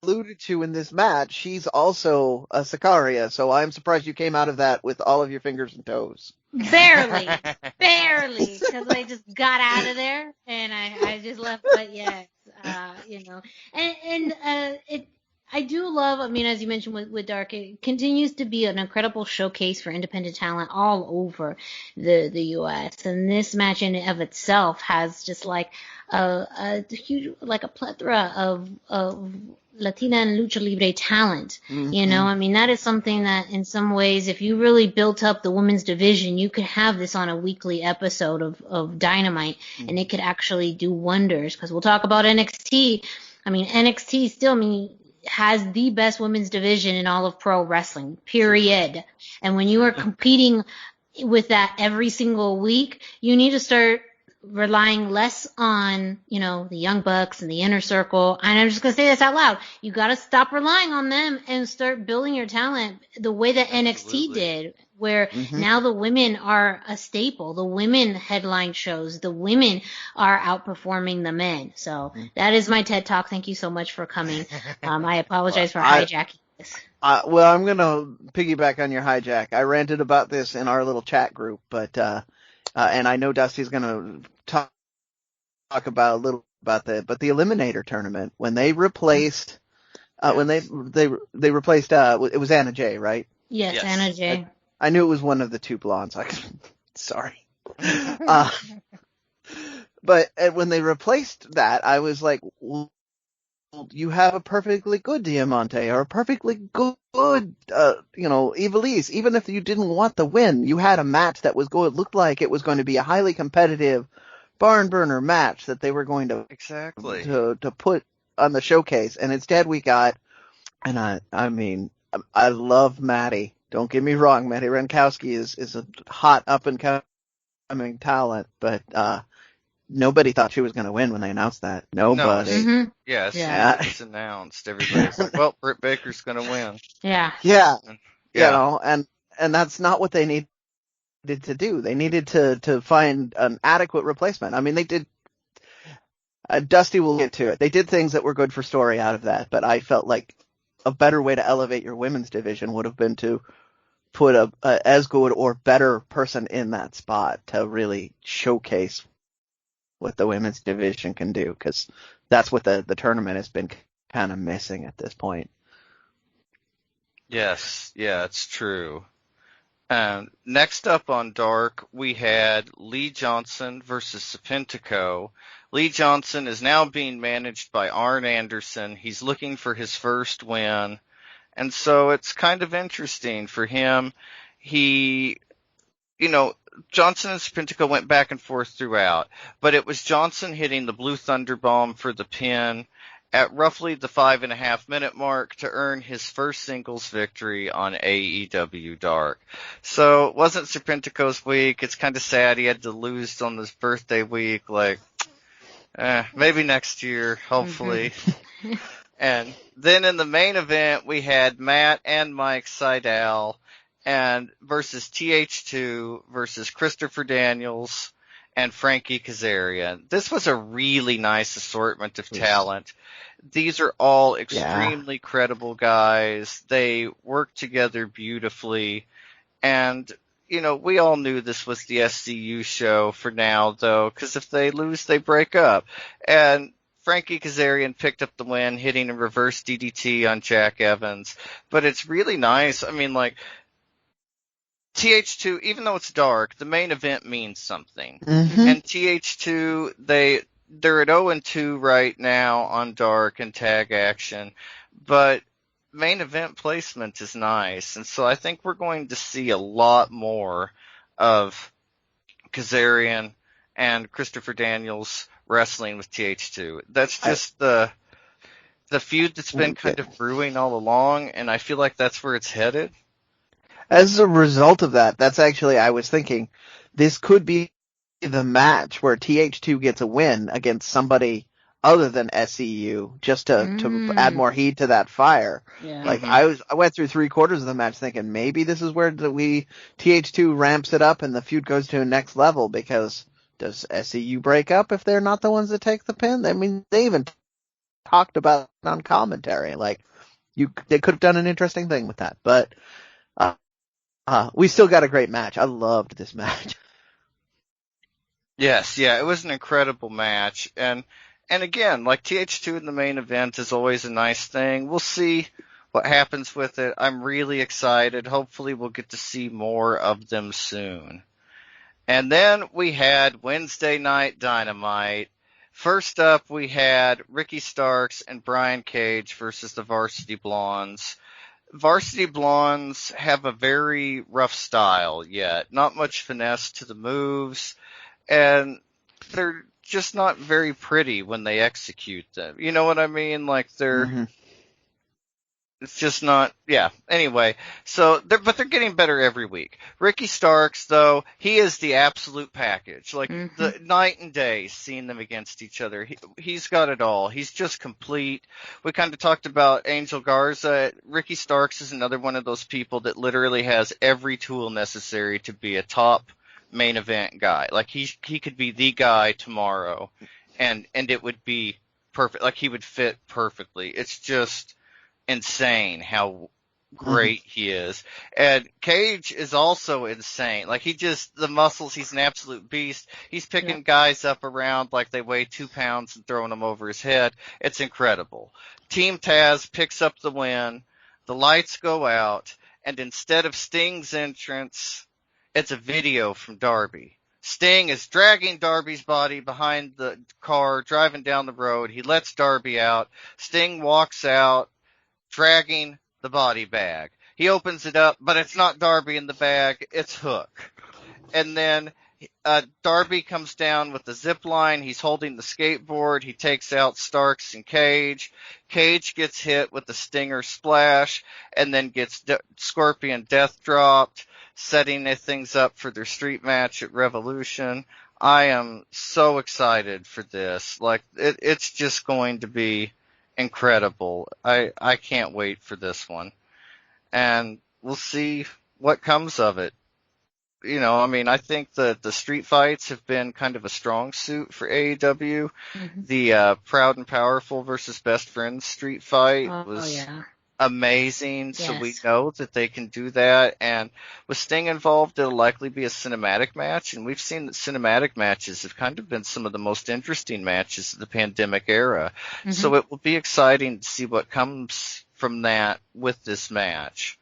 alluded to in this match, she's also a Sicaria, so I'm surprised you came out of that with all of your fingers and toes. Barely, because I just got out of there and I just left. But yes, I do love. I mean, as you mentioned with Dark, it continues to be an incredible showcase for independent talent all over the U.S. And this match in and of itself has just like a huge, like a plethora of Latina and Lucha Libre talent. Mm-hmm. You know, I mean, that is something that in some ways, if you really built up the women's division, you could have this on a weekly episode of Dynamite, and it could actually do wonders. Because we'll talk about NXT. I mean, NXT still, has the best women's division in all of pro wrestling, period. And when you are competing with that every single week, you need to start relying less on, the Young Bucks and the Inner Circle. And I'm just going to say this out loud. You got to stop relying on them and start building your talent the way that NXT did, where now the women are a staple. The women headline shows. The women are outperforming the men. So that is my TED Talk. Thank you so much for coming. I apologize for hijacking this. Well, I'm going to piggyback on your hijack. I ranted about this in our little chat group, but and I know Dusty's going to talk about a little about the Eliminator tournament when they replaced when they replaced it was Anna Jay, right? Yes. Anna Jay. I knew it was one of the two blondes. Sorry. But when they replaced that, I was like, well, you have a perfectly good Diamante or a perfectly good, Ivelisse. Even if you didn't want the win, you had a match that was good. It looked like it was going to be a highly competitive barn burner match that they were going to to put on the showcase. And instead we got, and I love Maddie. Don't get me wrong. Maddie Rankowski is a hot up and coming talent, but, nobody thought she was going to win when they announced that. Nobody. No. Yes. Yeah. It's announced. Everybody's like, well, Britt Baker's going to win. Yeah. Yeah. And that's not what they needed to do. They needed to find an adequate replacement. I mean, they did, Dusty will get to it. They did things that were good for story out of that, but I felt like a better way to elevate your women's division would have been to put a as good or better person in that spot to really showcase what the women's division can do, because that's what the tournament has been kind of missing at this point. Yes, yeah, it's true. Next up on Dark, we had Lee Johnson versus Serpentico. Lee Johnson is now being managed by Arn Anderson. He's looking for his first win, and so it's kind of interesting for him. Johnson and Serpentico went back and forth throughout, but it was Johnson hitting the Blue Thunder Bomb for the pin at roughly the 5.5 minute mark to earn his first singles victory on AEW Dark. So it wasn't Serpentico's week. It's kind of sad he had to lose on his birthday week. Maybe next year, hopefully. And then in the main event, we had Matt and Mike Sydal versus TH2 versus Christopher Daniels and Frankie Kazarian. This was a really nice assortment of talent. These are all extremely credible guys. They work together beautifully. And, we all knew this was the SCU show for now, though, because if they lose, they break up. And Frankie Kazarian picked up the win, hitting a reverse DDT on Jack Evans. But it's really nice. I mean, like, TH2, even though it's dark, the main event means something. Mm-hmm. And TH2, they're at 0-2 right now on dark and tag action. But main event placement is nice. And so I think we're going to see a lot more of Kazarian and Christopher Daniels wrestling with TH2. That's just the feud that's been kind of brewing all along, and I feel like that's where it's headed. As a result of that, that's actually, I was thinking, this could be the match where TH2 gets a win against somebody other than SCU, just to add more heat to that fire. Yeah. Like, I went through 3/4 of the match thinking maybe this is where TH2 ramps it up and the feud goes to a next level, because does SCU break up if they're not the ones that take the pin? I mean, they even talked about it on commentary. Like, they could have done an interesting thing with that, but we still got a great match. I loved this match. Yes, yeah, it was an incredible match. And again, like, TH2 in the main event is always a nice thing. We'll see what happens with it. I'm really excited. Hopefully we'll get to see more of them soon. And then we had Wednesday Night Dynamite. First up, we had Ricky Starks and Brian Cage versus the Varsity Blondes. Varsity Blondes have a very rough style yet. Not much finesse to the moves, and they're just not very pretty when they execute them. You know what I mean? Like, they're it's just not, yeah. Anyway, but they're getting better every week. Ricky Starks, though, he is the absolute package. Like, the night and day seeing them against each other. He's got it all. He's just complete. We kind of talked about Angel Garza. Ricky Starks is another one of those people that literally has every tool necessary to be a top main event guy. Like, he could be the guy tomorrow, and it would be perfect. Like, he would fit perfectly. It's just insane how great he is. And Cage is also insane. Like, the muscles, he's an absolute beast. He's picking guys up around like they weigh 2 pounds and throwing them over his head. It's incredible. Team Taz picks up the win. The lights go out, and instead of Sting's entrance, it's a video from Darby. Sting is dragging Darby's body behind the car, driving down the road. He lets Darby out. Sting walks out, dragging the body bag. He opens it up, but it's not Darby in the bag, it's Hook. And then Darby comes down with the zip line. He's holding the skateboard. He takes out Starks and Cage. Cage gets hit with the Stinger Splash and then gets Scorpion Death dropped, setting things up for their street match at Revolution. I am so excited for this. Like, it's just going to be incredible. I can't wait for this one. And we'll see what comes of it. You know, I mean, I think that the street fights have been kind of a strong suit for AEW. The Proud and Powerful versus Best Friends street fight was amazing. Yes. So we know that they can do that. And with Sting involved, it'll likely be a cinematic match. And we've seen that cinematic matches have kind of been some of the most interesting matches of the pandemic era. So it will be exciting to see what comes from that with this match.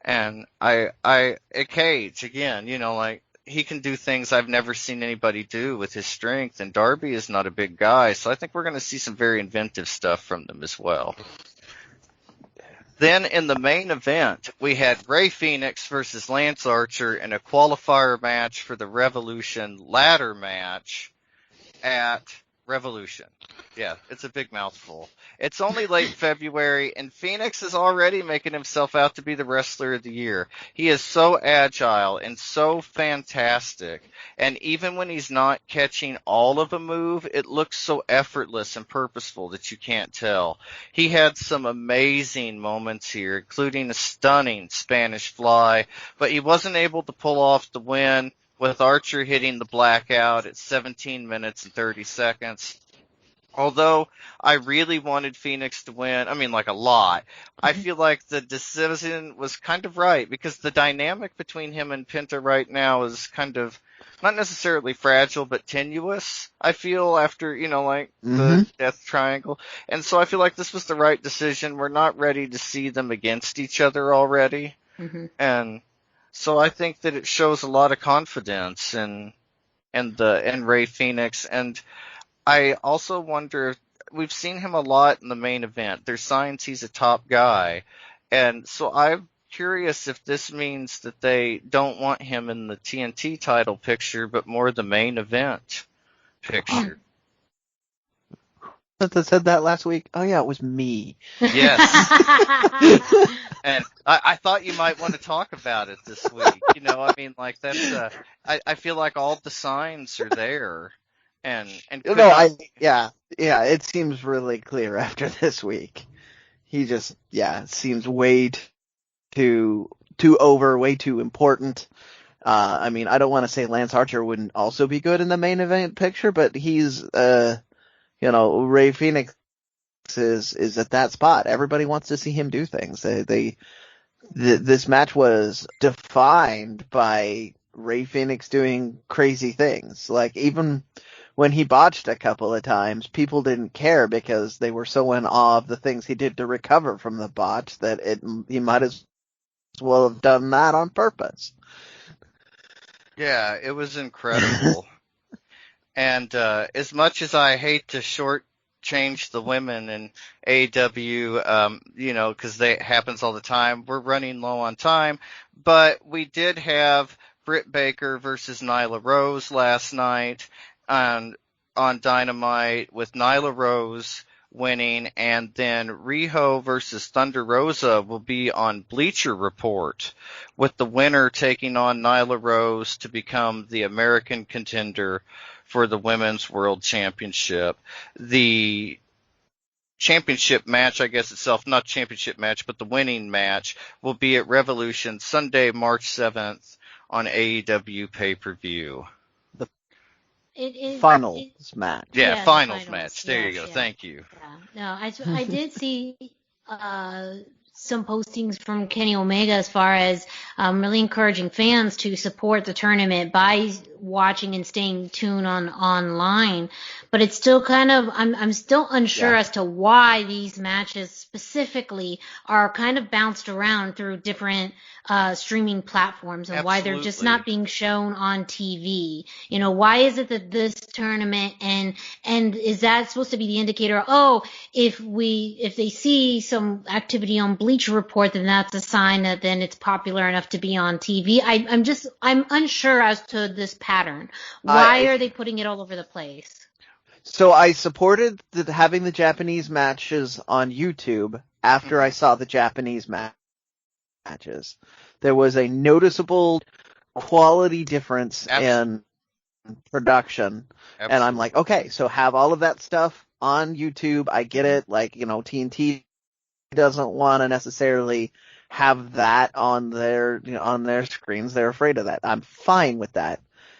And Cage, again, you know, like, he can do things I've never seen anybody do with his strength, and Darby is not a big guy, so I think we're going to see some very inventive stuff from them as well. Then in the main event, we had Rey Fenix versus Lance Archer in a qualifier match for the Revolution ladder match at Revolution. Yeah, it's a big mouthful. It's only late February, and Phoenix is already making himself out to be the wrestler of the year. He is so agile and so fantastic, and even when he's not catching all of a move, it looks so effortless and purposeful that you can't tell. He had some amazing moments here, including a stunning Spanish fly, but he wasn't able to pull off the win, with Archer hitting the blackout at 17 minutes and 30 seconds. Although I really wanted Phoenix to win, I mean, like a lot, I feel like the decision was kind of right because the dynamic between him and Penta right now is kind of not necessarily fragile, but tenuous, I feel, after, the Death Triangle. And so I feel like this was the right decision. We're not ready to see them against each other already. Mm-hmm. And so I think that it shows a lot of confidence in Rey Fenix. And I also wonder, we've seen him a lot in the main event. There's signs he's a top guy. And so I'm curious if this means that they don't want him in the TNT title picture, but more the main event picture. That said that last week? Oh yeah, it was me. Yes. And I thought you might want to talk about it this week. That's, I feel like all the signs are there. And it seems really clear after this week. He just, seems way too over, way too important. I don't want to say Lance Archer wouldn't also be good in the main event picture, but he's, Rey Fenix is at that spot. Everybody wants to see him do things. This match was defined by Rey Fenix doing crazy things. Like, even when he botched a couple of times, people didn't care because they were so in awe of the things he did to recover from the botch that he might as well have done that on purpose. Yeah, it was incredible. And as much as I hate to shortchange the women in AEW, because it happens all the time, we're running low on time. But we did have Britt Baker versus Nyla Rose last night on Dynamite, with Nyla Rose winning, and then Riho versus Thunder Rosa will be on Bleacher Report, with the winner taking on Nyla Rose to become the American contender for the Women's World Championship. The championship match, I guess itself, not championship match, but the winning match will be at Revolution Sunday, March 7th on AEW pay-per-view. Finals match. Yeah, finals match. There you go. Yeah. Thank you. Yeah. No, I did see some postings from Kenny Omega as far as really encouraging fans to support the tournament by watching and staying tuned online. But it's still kind of, I'm still unsure as to why these matches specifically are kind of bounced around through different streaming platforms, and why they're just not being shown on TV. Why is it that this tournament and is that supposed to be the indicator? If they see some activity on Bleacher Report, then that's a sign that then it's popular enough to be on TV. I'm unsure as to this pattern. Why are they putting it all over the place? So I supported having the Japanese matches on YouTube after I saw the Japanese matches. There was a noticeable quality difference in production. Absolutely. And I'm like, okay, so have all of that stuff on YouTube. I get it. Like, TNT doesn't want to necessarily have that on their screens. They're afraid of that. I'm fine with that.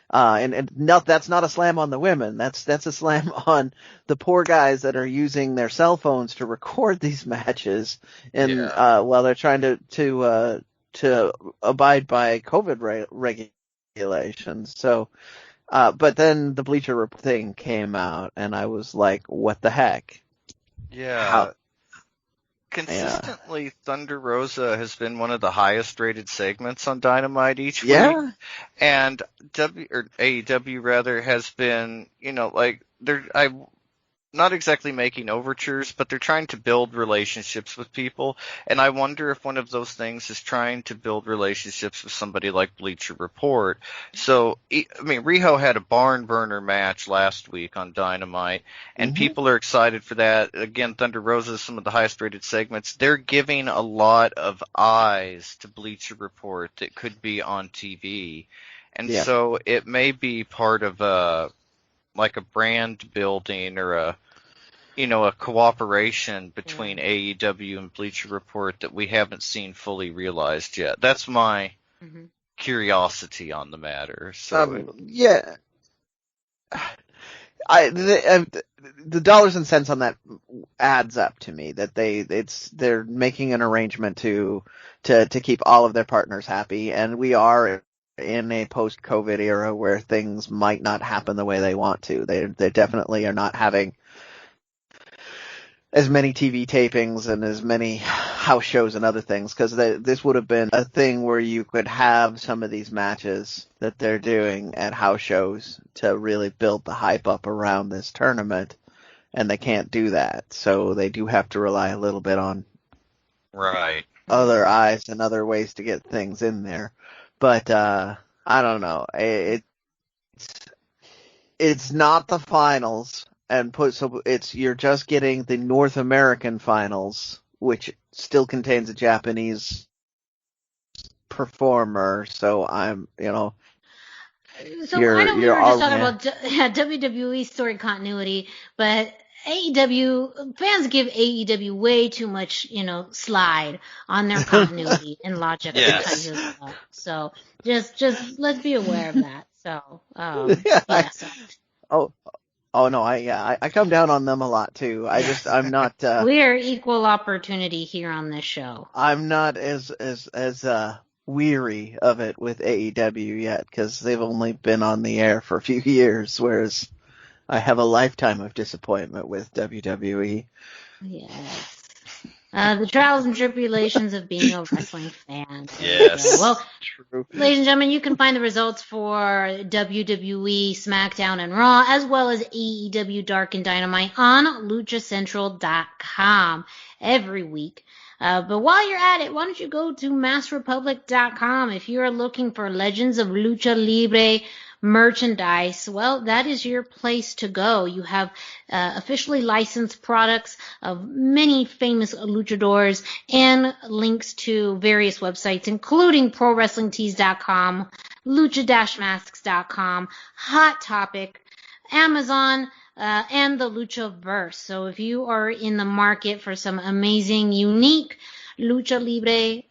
And no, that's not a slam on the women. That's a slam on the poor guys that are using their cell phones to record these matches, and while they're trying to abide by COVID regulations. So, but then the Bleacher Report thing came out, and I was like, "What the heck?" Yeah. Consistently, Thunder Rosa has been one of the highest rated segments on Dynamite each week. And AEW has been, I'm not exactly making overtures, but they're trying to build relationships with people. And I wonder if one of those things is trying to build relationships with somebody like Bleacher Report. So, Riho had a barn burner match last week on Dynamite, and people are excited for that. Again, Thunder Rosa is some of the highest rated segments. They're giving a lot of eyes to Bleacher Report that could be on TV. And so it may be part of a brand building or a cooperation between AEW and Bleacher Report that we haven't seen fully realized yet. That's my curiosity on the matter. So The dollars and cents on that adds up to me that they're making an arrangement to keep all of their partners happy, and we are in a post-COVID era where things might not happen the way they want to. They definitely are not having as many TV tapings and as many house shows and other things, because this would have been a thing where you could have some of these matches that they're doing at house shows to really build the hype up around this tournament, and they can't do that. So they do have to rely a little bit on Right. other eyes and other ways to get things in there. But I don't know. It's not the finals. You're just getting the North American finals, which still contains a Japanese performer. So I'm, So I know we were just talking about WWE story continuity, but AEW fans give AEW way too much, slide on their continuity and logic. Yes. So just let's be aware of that. So Oh no, I come down on them a lot too. I'm not. We're equal opportunity here on this show. I'm not as weary of it with AEW yet, because they've only been on the air for a few years, whereas I have a lifetime of disappointment with WWE. Yes. The trials and tribulations of being a wrestling fan. Yes. Well, True. ladies and gentlemen, you can find the results for WWE, SmackDown, and Raw, as well as AEW Dark and Dynamite on luchacentral.com every week. But while you're at it, why don't you go to massrepublic.com if you're looking for Legends of Lucha Libre merchandise. Well, that is your place to go. You have officially licensed products of many famous luchadors and links to various websites, including ProWrestlingTees.com, Lucha-Masks.com, Hot Topic, Amazon, and the Luchaverse. So if you are in the market for some amazing, unique Lucha Libre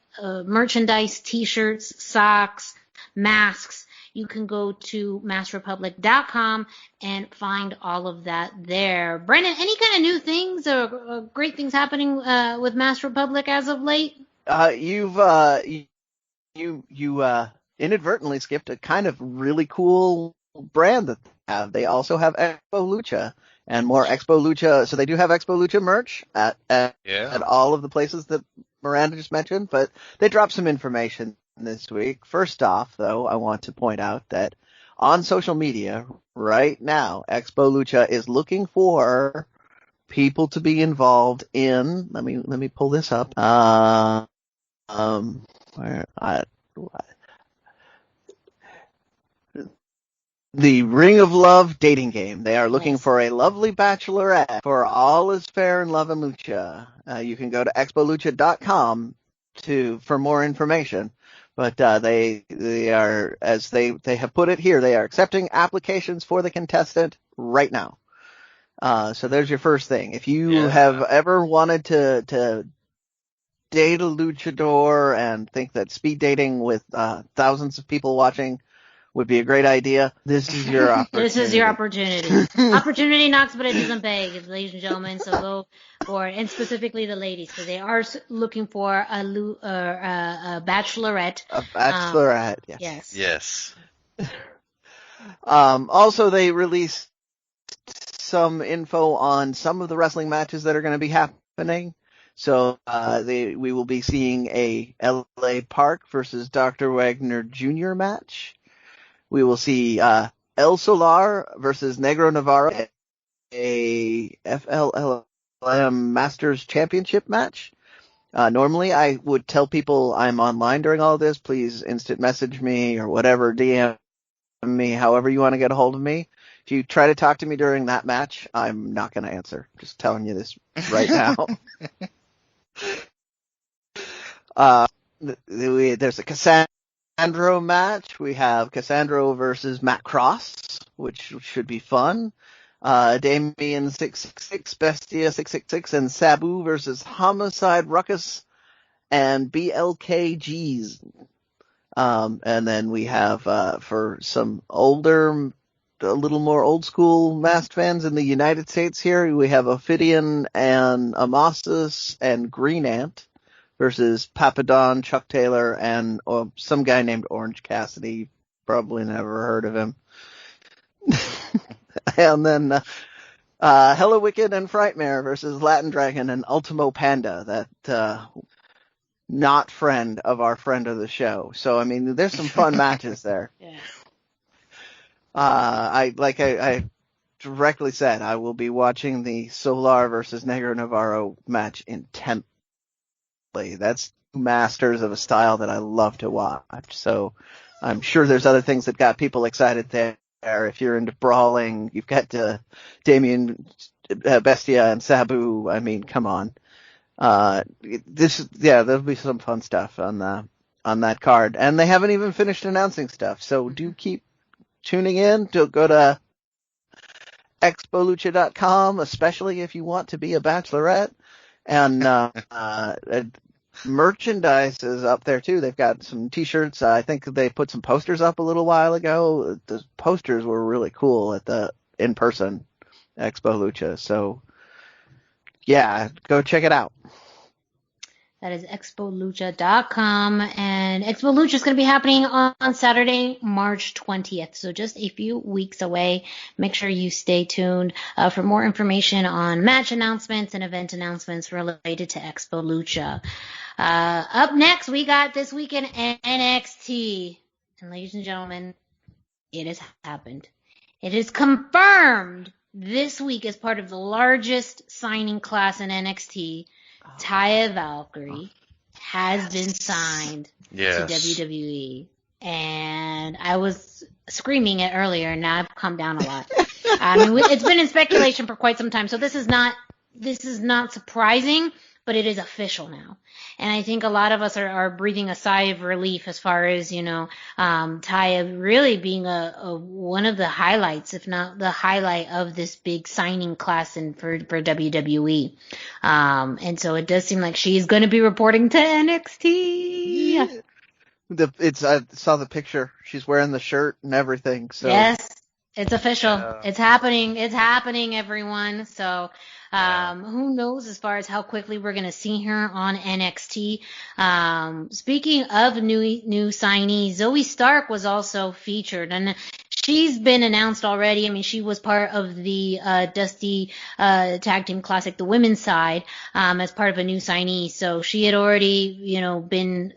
merchandise, t-shirts, socks, masks, you can go to massrepublic.com and find all of that there. Brendan, any kind of new things or great things happening with Mass Republic as of late? You inadvertently skipped a kind of really cool brand that they have. They also have Expo Lucha and more Expo Lucha. So they do have Expo Lucha merch at all of the places that Miranda just mentioned, but they dropped some information this week. First off, though, I want to point out that on social media right now, Expo Lucha is looking for people to be involved in. Let me pull this up. The Ring of Love dating game. They are looking for a lovely bachelorette for All Is Fair in Love and Lucha. You can go to expolucha.com for more information. But they are, as they have put it here, they are accepting applications for the contestant right now. So there's your first thing. If you have ever wanted to date a luchador and think that speed dating with thousands of people watching would be a great idea, this is your opportunity. This is your opportunity. Opportunity knocks, but it doesn't beg, ladies and gentlemen. So go for it, and specifically the ladies, because they are looking for a bachelorette. A bachelorette, yes. Yes. Also, they released some info on some of the wrestling matches that are going to be happening. So we will be seeing a LA Park versus Dr. Wagner Jr. match. We will see El Solar versus Negro Navarro, a FLLM Masters Championship match. Normally, I would tell people I'm online during all this. Please instant message me or whatever, DM me, however you want to get a hold of me. If you try to talk to me during that match, I'm not going to answer. Just telling you this right now. There's a Cassandro match. We have Cassandro versus Matt Cross, which should be fun. Damien 666, Bestia 666, and Sabu versus Homicide, Ruckus, and BLKGs. And then we have, for some older a little more old school masked fans in the United States here, we have Ophidian and Amasis and Green Ant versus Papadon, Chuck Taylor, and some guy named Orange Cassidy. Probably never heard of him. And then Hella Wicked and Frightmare versus Latin Dragon and Ultimo Panda, that not friend of our friend of the show. So, I mean, there's some fun matches there. Yeah. I directly said, I will be watching the Solar versus Negro Navarro match intently. That's masters of a style that I love to watch. So I'm sure there's other things that got people excited there. If you're into brawling, you've got Damien Bestia and Sabu. I mean, come on. There'll be some fun stuff on that card. And they haven't even finished announcing stuff. So do keep tuning in. To go to expolucha.com, especially if you want to be a bachelorette. And merchandise is up there too. They've got some t-shirts. I think they put some posters up a little while ago. The posters were really cool at the in-person Expo Lucha. So yeah, go check it out. That is expolucha.com, and Expo Lucha is going to be happening on Saturday, March 20th, so just a few weeks away. Make sure you stay tuned for more information on match announcements and event announcements related to Expo Lucha. Up next, we got This Week in NXT, and ladies and gentlemen, it has happened. It is confirmed this week as part of the largest signing class in NXT. Taya Valkyrie has been signed to WWE. And I was screaming it earlier, and now I've calmed down a lot. I mean, it's been in speculation for quite some time, so this is not surprising, but it is official now. And I think a lot of us are breathing a sigh of relief as far as, Taya really being one of the highlights, if not the highlight of this big signing class for WWE. And so it does seem like she's going to be reporting to NXT. I saw the picture. She's wearing the shirt and everything. So yes, it's official. Yeah. It's happening. It's happening, everyone. So, who knows as far as how quickly we're going to see her on NXT. Speaking of new signees, Zoe Stark was also featured, and she's been announced already. I mean, she was part of the Dusty Tag Team Classic, the women's side, as part of a new signee. So she had already, been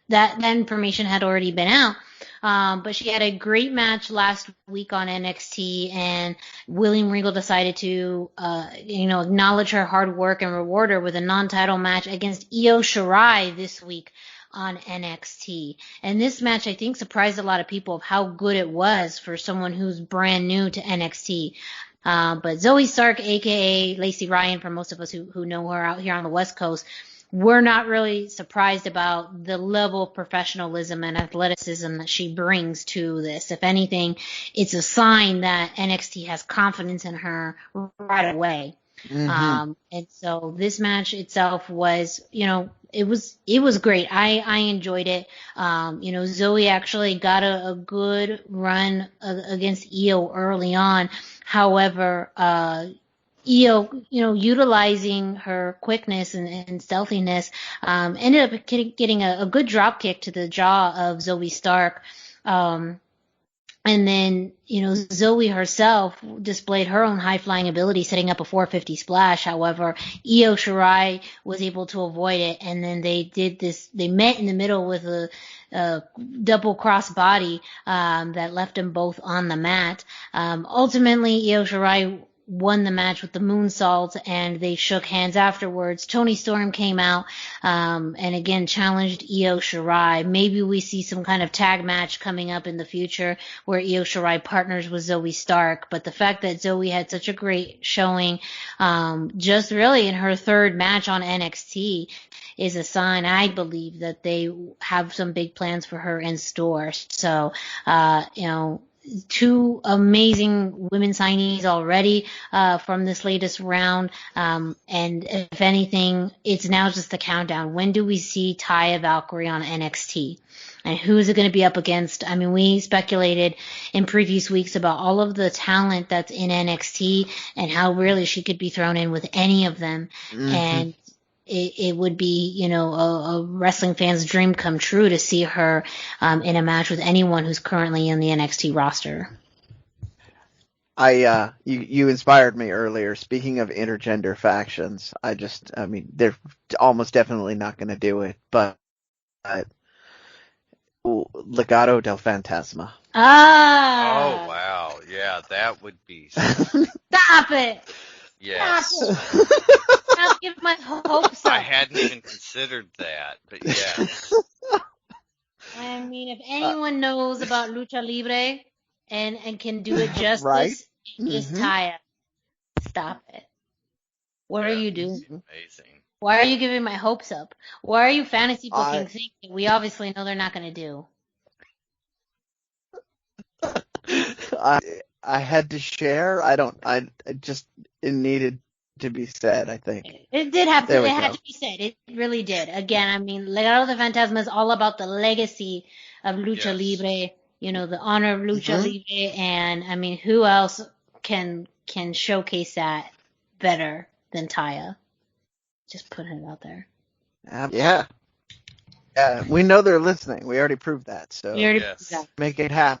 that information had already been out. But she had a great match last week on NXT, and William Regal decided to, acknowledge her hard work and reward her with a non-title match against Io Shirai this week on NXT. And this match, I think, surprised a lot of people of how good it was for someone who's brand new to NXT. But Zoe Stark, aka Lacey Ryan, for most of us who know her out here on the West Coast, we're not really surprised about the level of professionalism and athleticism that she brings to this. If anything, it's a sign that NXT has confidence in her right away. Mm-hmm. And so this match itself was, it was great. I enjoyed it. Zoe actually got a good run against Io early on. However, Io, utilizing her quickness and stealthiness, ended up getting a good drop kick to the jaw of Zoe Stark. And then, Zoe herself displayed her own high-flying ability, setting up a 450 splash. However, Io Shirai was able to avoid it, and then they met in the middle with a double cross body that left them both on the mat. Ultimately, Io Shirai won the match with the moonsault, and they shook hands afterwards. Toni Storm came out and again challenged Io Shirai. Maybe we see some kind of tag match coming up in the future where Io Shirai partners with Zoe Stark. But the fact that Zoe had such a great showing just really in her third match on NXT is a sign, I believe, that they have some big plans for her in store. So, two amazing women signees already from this latest round. And if anything, it's now just the countdown. When do we see Taya Valkyrie on NXT? And who is it going to be up against? I mean, we speculated in previous weeks about all of the talent that's in NXT and how really she could be thrown in with any of them. Mm-hmm. And it would be, a wrestling fan's dream come true to see her in a match with anyone who's currently in the NXT roster. You inspired me earlier. Speaking of intergender factions, they're almost definitely not going to do it, but Legado del Fantasma. Oh, wow. Yeah, that would be... Stop it! Yes. Stop it. I'll give my hopes up. I hadn't even considered that, but yes. I mean, if anyone knows about Lucha Libre and can do it justice, right? It's Taya. Stop it. What are you doing? Amazing. Why are you giving my hopes up? Why are you fantasy booking things that we obviously know they're not going to do? I had to share. It needed to be said, I think. It did have to. It had to be said. It really did. Again, I mean, Legado del Fantasma is all about the legacy of Lucha Libre. The honor of Lucha Libre, and I mean, who else can showcase that better than Taya? Just putting it out there. Yeah. We know they're listening. We already proved that. So proved that. Make it happen.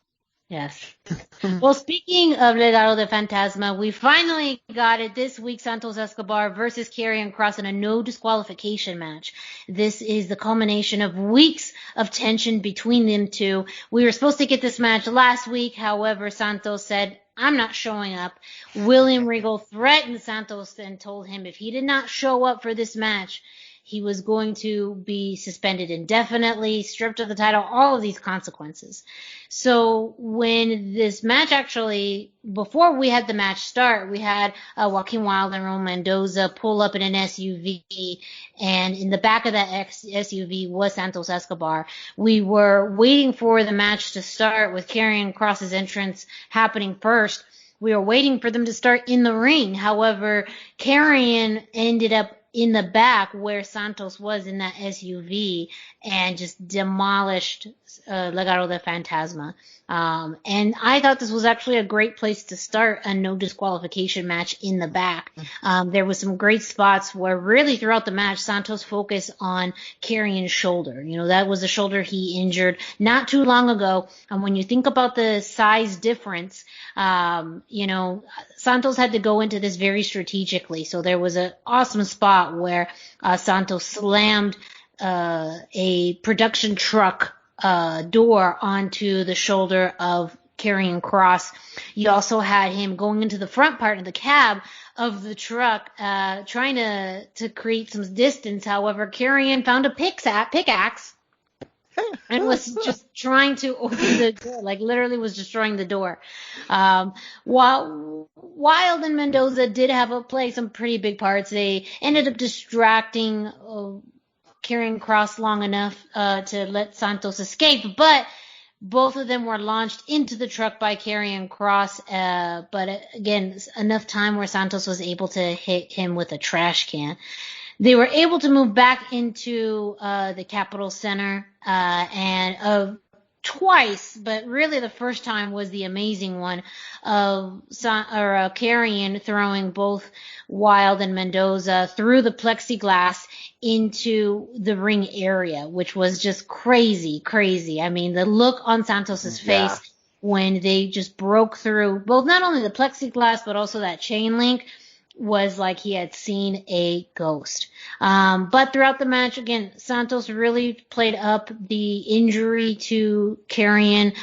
Yes. Well, speaking of Legado del Fantasma, we finally got it this week. Santos Escobar versus Karrion Kross in a no disqualification match. This is the culmination of weeks of tension between them two. We were supposed to get this match last week. However, Santos said, I'm not showing up. William Regal threatened Santos and told him if he did not show up for this match, he was going to be suspended indefinitely, stripped of the title, all of these consequences. So when this match before we had the match start, we had Joaquin Wilde and Roman Mendoza pull up in an SUV, and in the back of that SUV was Santos Escobar. We were waiting for the match to start with Karrion Kross's entrance happening first. We were waiting for them to start in the ring. However, Karrion ended up in the back where Santos was in that SUV and just demolished Legado del Fantasma. And I thought this was actually a great place to start a no disqualification match in the back. There was some great spots where really throughout the match, Santos focused on Karrion's shoulder. That was a shoulder he injured not too long ago. And when you think about the size difference, Santos had to go into this very strategically. So there was an awesome spot where Santos slammed a production truck door onto the shoulder of Karrion Kross. You also had him going into the front part of the cab of the truck, trying to create some distance. However, Karrion found a pickaxe and was just trying to open the door, like literally was destroying the door. While Wilde and Mendoza did play some pretty big parts, they ended up distracting Karrion Kross long enough to let Santos escape, but both of them were launched into the truck by Karrion Kross, but again, enough time where Santos was able to hit him with a trash can. They were able to move back into the Capitol Center and twice, but really the first time was the amazing one of Karrion throwing both Wilde and Mendoza through the plexiglass into the ring area, which was just crazy. I mean, the look on Santos's face when they just broke through both not only the plexiglass but also that chain link was like he had seen a ghost. But throughout the match, again, Santos really played up the injury to Karrion.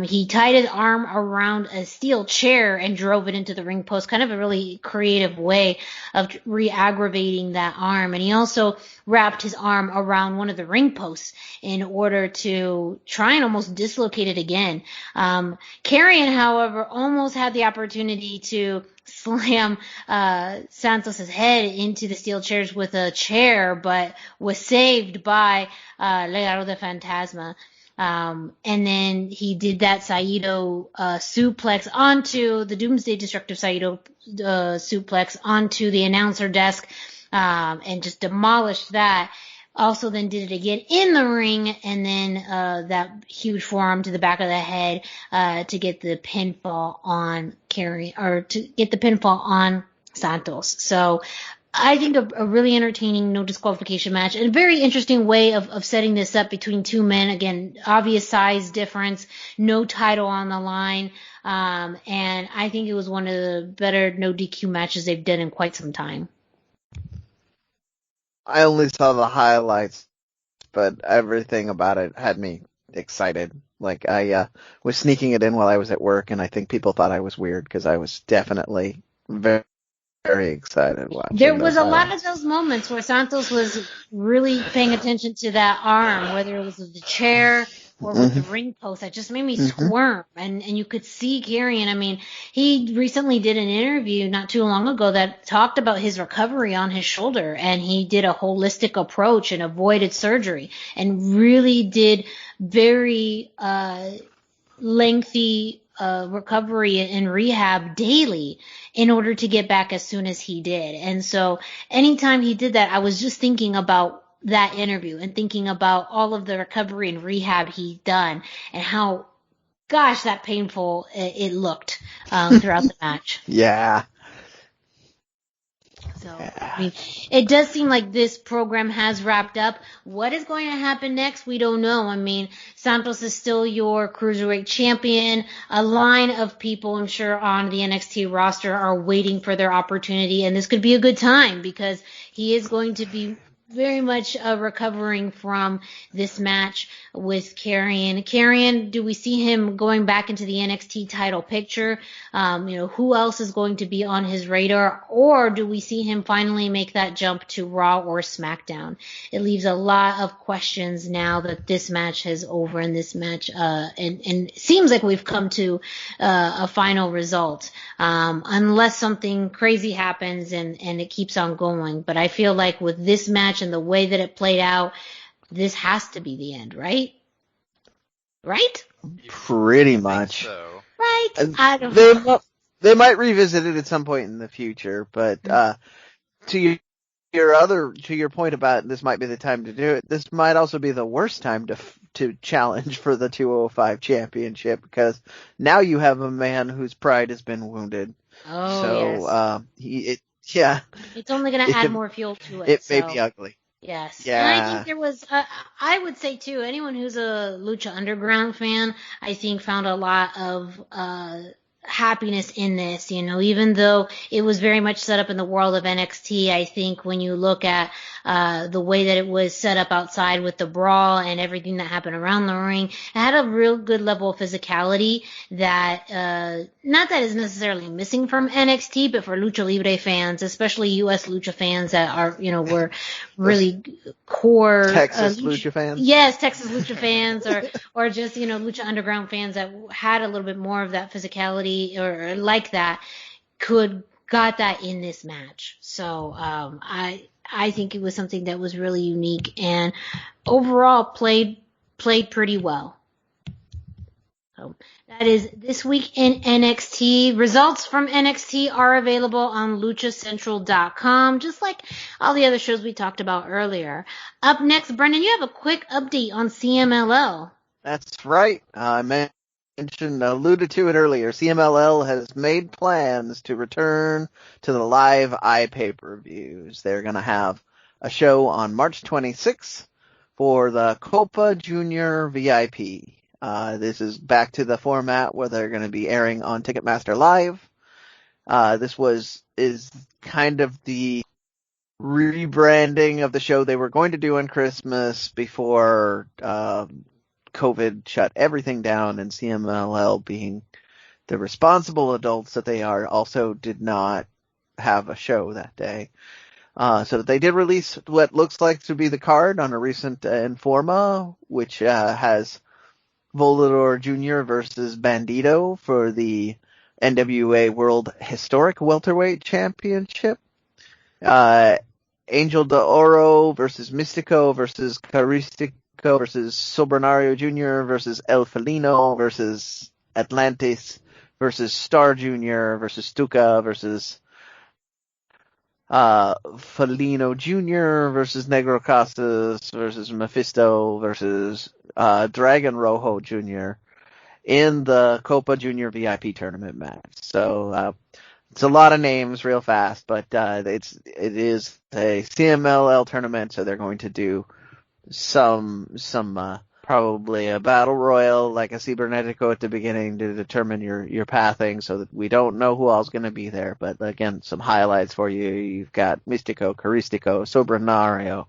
He tied his arm around a steel chair and drove it into the ring post, kind of a really creative way of re-aggravating that arm. And he also wrapped his arm around one of the ring posts in order to try and almost dislocate it again. Karrion, however, almost had the opportunity to slam Santos's head into the steel chairs with a chair, but was saved by Legado del Fantasma. And then he did that Saito suplex onto the Doomsday Destructive Saito suplex onto the announcer desk, and just demolished that. Also then did it again in the ring, and then that huge forearm to the back of the head to get the pinfall on Santos. So I think a really entertaining no disqualification match, and a very interesting way of setting this up between two men. Again, obvious size difference, no title on the line, and I think it was one of the better no DQ matches they've done in quite some time. I only saw the highlights, but everything about it had me excited. Like, I was sneaking it in while I was at work, and I think people thought I was weird because I was definitely very, very excited watching. There was a lot of those moments where Santos was really paying attention to that arm, whether it was with the chair or with the ring post. That just made me squirm. And you could see Karrion. I mean, he recently did an interview not too long ago that talked about his recovery on his shoulder, and he did a holistic approach and avoided surgery and really did very lengthy recovery and rehab daily in order to get back as soon as he did. And so anytime he did that, I was just thinking about that interview and thinking about all of the recovery and rehab he's done and how, gosh, that painful it looked throughout the match. Yeah. So, I mean, it does seem like this program has wrapped up. What is going to happen next? We don't know. I mean, Santos is still your cruiserweight champion. A line of people, I'm sure, on the NXT roster are waiting for their opportunity, and this could be a good time because he is going to be very much recovering from this match with Karrion. Karrion, do we see him going back into the NXT title picture? Who else is going to be on his radar? Or do we see him finally make that jump to Raw or SmackDown? It leaves a lot of questions now that this match is over and this match, and it seems like we've come to a final result. Unless something crazy happens and it keeps on going. But I feel like with this match and the way that it played out, this has to be the end, right? Right? Pretty much. So. Right? I don't know. They might revisit it at some point in the future, but to your point about this might be the time to do it, this might also be the worst time to challenge for the 205 championship, because now you have a man whose pride has been wounded. Oh, so, yes. It's only going to add more fuel to it. It may be ugly. Yes. Yeah. And I think there was, I would say too, anyone who's a Lucha Underground fan, I think found a lot of happiness in this, even though it was very much set up in the world of NXT. I think when you look at the way that it was set up outside with the brawl and everything that happened around the ring, it had a real good level of physicality that, not that is necessarily missing from NXT, but for Lucha Libre fans, especially US Lucha fans that are, were really core Texas Lucha fans. Yes, Texas Lucha fans, or just, Lucha Underground fans that had a little bit more of that physicality or like that got that in this match. So, I think it was something that was really unique and overall played pretty well. So that is this week in NXT. Results from NXT are available on luchacentral.com, just like all the other shows we talked about earlier. Up next, Brendan, you have a quick update on CMLL. That's right. I alluded to it earlier. CMLL has made plans to return to the live iPay-per-views. They're going to have a show on March 26th for the Copa Junior VIP. This is back to the format where they're going to be airing on Ticketmaster Live. This is kind of the rebranding of the show they were going to do on Christmas before COVID shut everything down, and CMLL, being the responsible adults that they are, also did not have a show that day. So they did release what looks like to be the card on a recent Informa, which has Volador Jr. versus Bandito for the NWA World Historic Welterweight Championship. Angel de Oro versus Mystico versus Caristico Serpentico versus Sobranario Jr. versus El Felino versus Atlantis versus Star Jr. versus Stuka versus Felino Jr. versus Negro Casas versus Mephisto versus Dragon Rojo Jr. in the Copa Junior VIP tournament match. So it's a lot of names real fast, but it is a CMLL tournament, so they're going to do some probably a battle royal like a Serpentico at the beginning to determine your pathing, so that we don't know who all's going to be there. But again, some highlights for you. You've got Mystico, Caristico, Sobranario,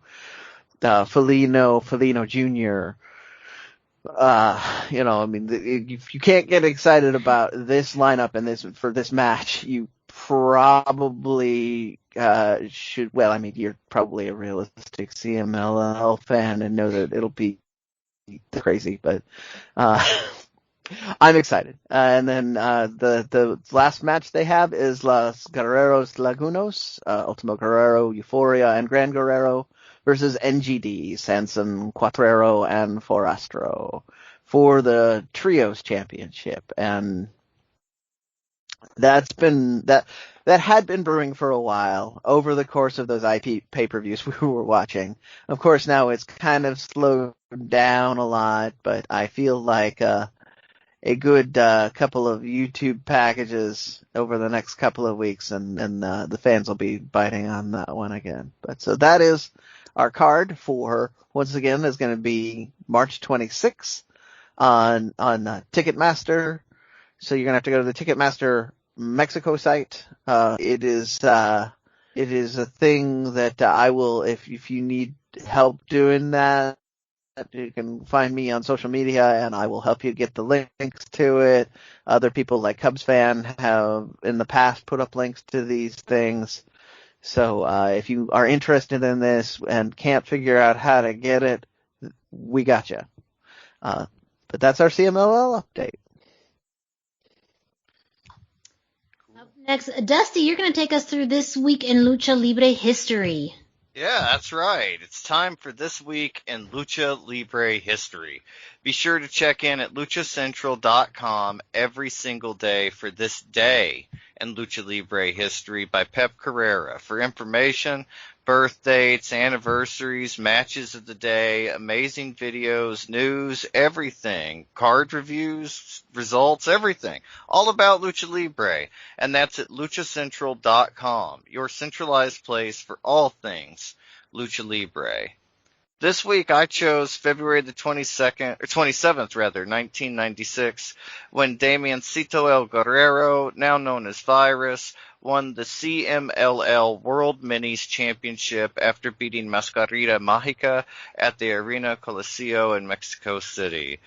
Felino Jr. If you can't get excited about this lineup and for this match, you probably should. Well, I mean, you're probably a realistic CMLL fan and know that it'll be crazy, but I'm excited. And then the last match they have is Los Guerreros Lagunos, Ultimo Guerrero, Euphoria, and Gran Guerrero versus NGD, Sanson, Cuatrero, and Forastro for the Trios Championship. And that had been brewing for a while over the course of those IP pay-per-views we were watching. Of course, now it's kind of slowed down a lot, but I feel like a good couple of YouTube packages over the next couple of weeks, and the fans will be biting on that one again. But so that is our card for, once again, is going to be March 26th on Ticketmaster. So you're going to have to go to the Ticketmaster Mexico site. It is a thing that I will, if you need help doing that, you can find me on social media and I will help you get the links to it. Other people like Cubs Fan have in the past put up links to these things. So if you are interested in this and can't figure out how to get it, we got you. But that's our CMLL update. Up next, Dusty, you're going to take us through this week in Lucha Libre history. Yeah, that's right. It's time for This Week in Lucha Libre History. Be sure to check in at luchacentral.com every single day for This Day in Lucha Libre History by Pep Carrera for information, birth dates, anniversaries, matches of the day, amazing videos, news, everything, card reviews, results, everything. All about Lucha Libre. And that's at luchacentral.com, your centralized place for all things Lucha Libre. This week I chose February the 27th, 1996, when Damiencito El Guerrero, now known as Virus, won the CMLL World Minis Championship after beating Mascarita Mágica at the Arena Coliseo in Mexico City.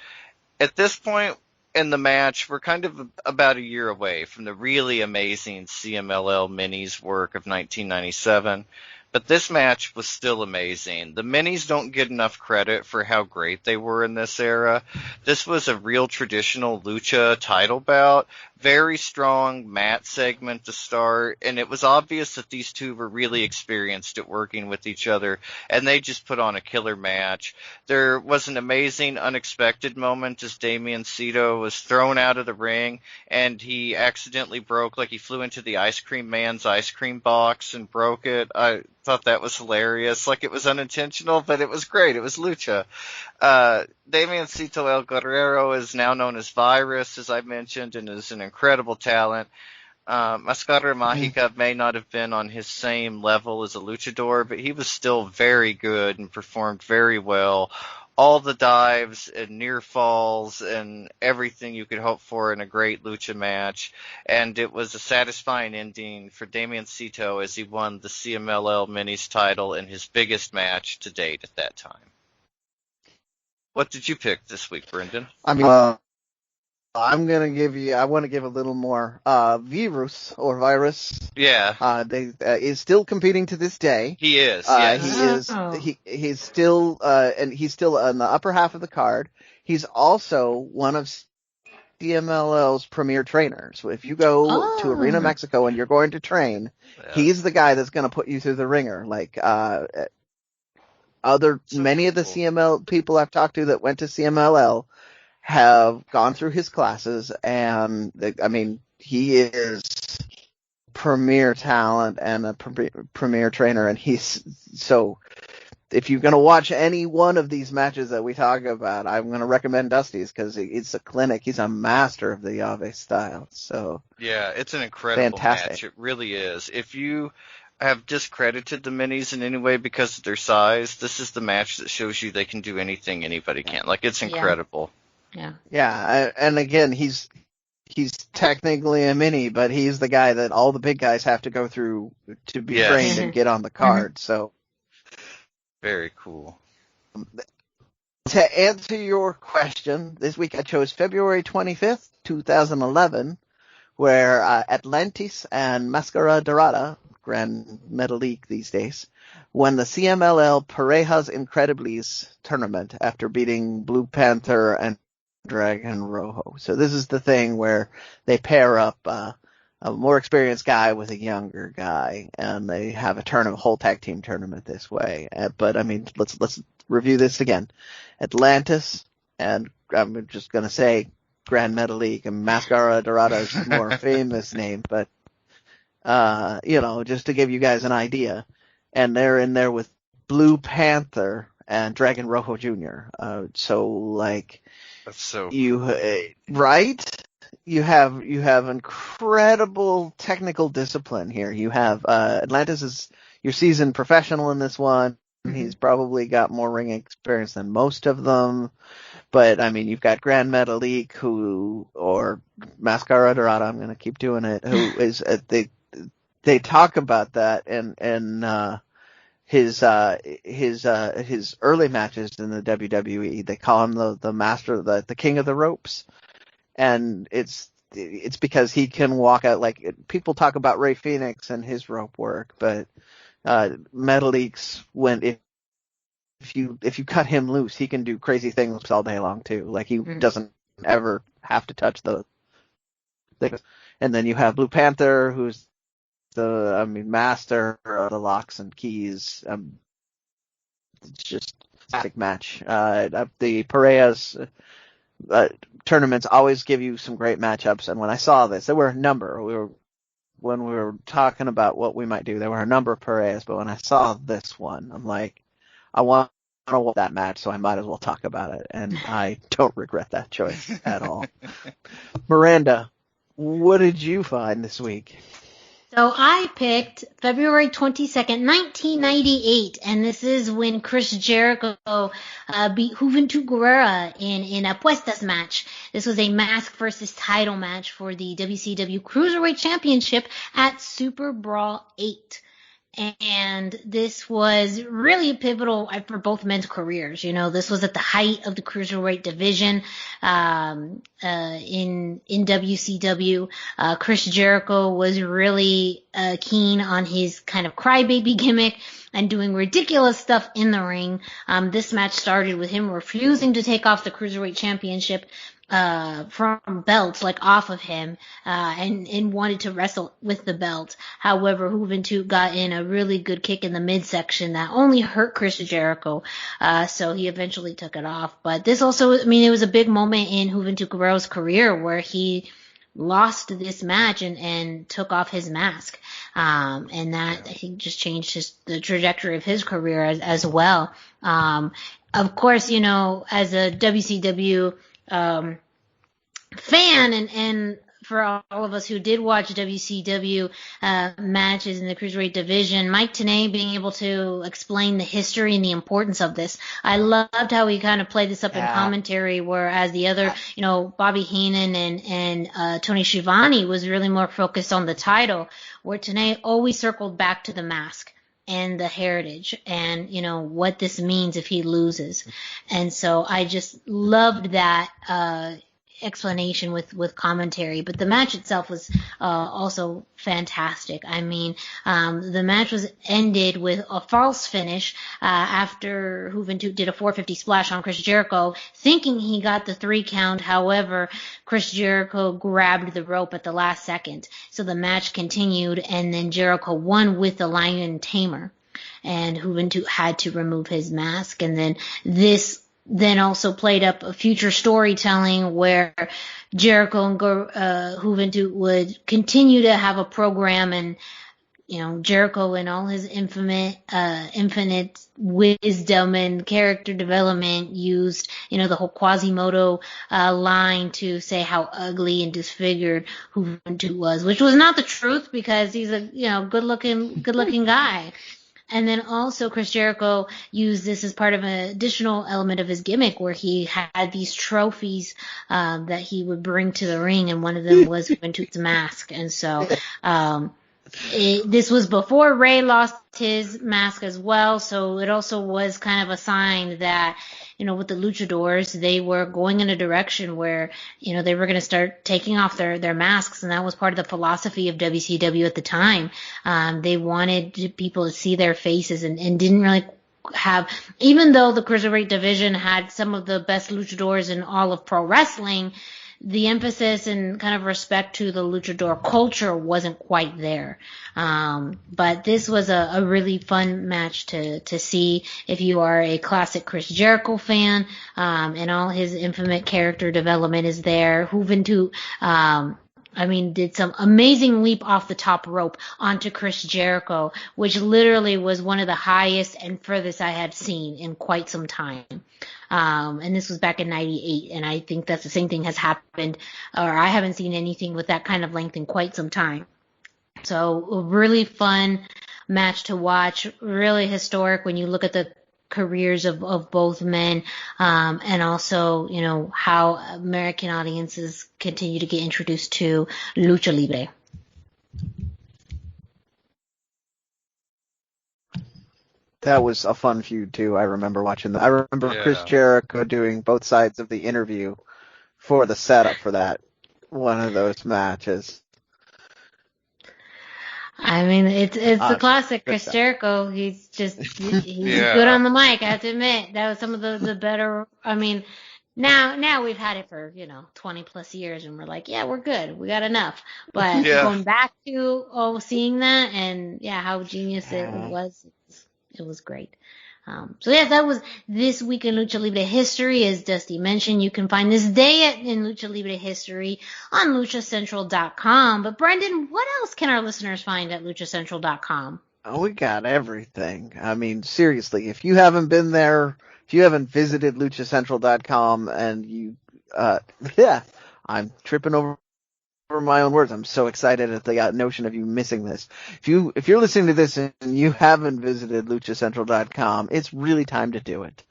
At this point in the match, we're kind of about a year away from the really amazing CMLL Minis work of 1997. But this match was still amazing. The minis don't get enough credit for how great they were in this era. This was a real traditional lucha title bout. Very strong mat segment to start, and it was obvious that these two were really experienced at working with each other, and they just put on a killer match. There was an amazing unexpected moment as Damiencito was thrown out of the ring, and he accidentally broke, like he flew into the ice cream man's ice cream box and broke it. I thought that was hilarious. Like, it was unintentional, but it was great. It was lucha. Damiencito El Guerrero is now known as Virus, as I mentioned, and is an incredible talent. Mascara Mágica may not have been on his same level as a luchador, but he was still very good and performed very well. All the dives and near falls and everything you could hope for in a great lucha match. And it was a satisfying ending for Damiencito as he won the CMLL Minis title in his biggest match to date at that time. What did you pick this week, Brendan? I mean, I want to give a little more. Virus. Yeah. Is still competing to this day. He is. Yes. He's still on the upper half of the card. He's also one of CMLL's premier trainers. So if you go to Arena Mexico and you're going to train, he's the guy that's going to put you through the ringer. Like, Many of the CML people I've talked to that went to CMLL have gone through his classes, and he is premier talent and a premier trainer, and so if you're going to watch any one of these matches that we talk about, I'm going to recommend Dusty's because it's a clinic. He's a master of the Ave style. So yeah, it's an incredible fantastic match. It really is. If you have discredited the minis in any way because of their size, this is the match that shows you they can do anything anybody can. Like, it's incredible. Yeah, and again, he's technically a mini, but he's the guy that all the big guys have to go through to be trained and get on the card. So. Very cool. To answer your question, this week I chose February 25th, 2011, where Atlantis and Mascara Dorada, Grand Metalik these days, won the CMLL Parejas Incredibles tournament after beating Blue Panther and Dragon Rojo. So this is the thing where they pair up a more experienced guy with a younger guy, and they have a whole tag team tournament this way. But I mean, let's review this again. Atlantis, and I'm just gonna say Grand Metalik, and Mascara Dorada's more famous name, but just to give you guys an idea. And they're in there with Blue Panther and Dragon Rojo Jr. That's so right? You have incredible technical discipline here. You have Atlantis is your seasoned professional in this one. He's probably got more ring experience than most of them. But I mean, you've got Grand Metalik or Mascara Dorada, I'm going to keep doing it, who is they talk about that and his early matches in the WWE. They call him the master, the king of the ropes. And it's because he can walk out, like, people talk about Ray Phoenix and his rope work, but Metalik's, if you cut him loose, he can do crazy things all day long too. Like, he doesn't ever have to touch the things. And then you have Blue Panther, who's the master of the locks and keys. It's just a fantastic match. The Parejas tournaments always give you some great matchups, and when I saw this, there were a number. When we were talking about what we might do, there were a number of Parejas, but when I saw this one, I'm like, I want to watch that match, so I might as well talk about it, and I don't regret that choice at all. Miranda, what did you find this week? So I picked February 22nd, 1998, and this is when Chris Jericho beat Juventud Guerrera in a Apuestas match. This was a mask versus title match for the WCW Cruiserweight Championship at Super Brawl 8. And this was really pivotal for both men's careers. This was at the height of the cruiserweight division in WCW. Chris Jericho was really keen on his kind of crybaby gimmick and doing ridiculous stuff in the ring. This match started with him refusing to take off the Cruiserweight Championship from belts, like off of him, and wanted to wrestle with the belt. However, Juventud got in a really good kick in the midsection that only hurt Chris Jericho, so he eventually took it off. But this also, it was a big moment in Juventud Guerrero's career where he lost this match and took off his mask. And that, I think, just changed the trajectory of his career as well. Of course, as a WCW fan, and for all of us who did watch WCW matches in the Cruiserweight division, Mike Tenay being able to explain the history and the importance of this. I loved how he kind of played this up in commentary, whereas the other, Bobby Heenan and Tony Schiavone was really more focused on the title, where Tenay always circled back to the mask and the heritage and, what this means if he loses. And so I just loved that explanation with commentary. But the match itself was also fantastic. The match was ended with a false finish after Juventud did a 450 splash on Chris Jericho, thinking he got the 3 count. However, Chris Jericho grabbed the rope at the last second. So the match continued, and then Jericho won with the Lion Tamer. and Juventud had to remove his mask. And then this then also played up a future storytelling where Jericho and Juventud would continue to have a program, and Jericho and all his infinite wisdom and character development used, the whole Quasimodo line to say how ugly and disfigured Juventud was, which was not the truth because he's a good looking guy. And then also Chris Jericho used this as part of an additional element of his gimmick where he had these trophies that he would bring to the ring, and one of them was Juventud's mask. And so this was before Rey lost his mask as well, so it also was kind of a sign that, with the luchadors, they were going in a direction where, they were going to start taking off their masks, and that was part of the philosophy of WCW at the time. They wanted people to see their faces and didn't really have, even though the Cruiserweight division had some of the best luchadors in all of pro wrestling, the emphasis and kind of respect to the luchador culture wasn't quite there. But this was a really fun match to see if you are a classic Chris Jericho fan, and all his infinite character development is there. Juventud, did some amazing leap off the top rope onto Chris Jericho, which literally was one of the highest and furthest I had seen in quite some time. And this was back in 98, and I think that's the same thing has happened, or I haven't seen anything with that kind of length in quite some time. So a really fun match to watch, really historic when you look at the careers of both men, and also, how American audiences continue to get introduced to Lucha Libre. That was a fun feud too. I remember watching that. I remember Chris Jericho doing both sides of the interview for the setup for that one of those matches. It's the classic Chris Jericho. He's good on the mic. I have to admit that was some of the better. Now we've had it for 20 plus years, and we're like, yeah, we're good. We got enough. But going back to seeing that and how genius it was. It was great. That was this week in Lucha Libre history. As Dusty mentioned, you can find this day in Lucha Libre history on luchacentral.com. But Brendan, what else can our listeners find at luchacentral.com? Oh, we got everything. Seriously, if you haven't been there, if you haven't visited luchacentral.com and you, I'm tripping over my own words. I'm so excited at the notion of you missing this. If you're listening to this and you haven't visited luchacentral.com, it's really time to do it.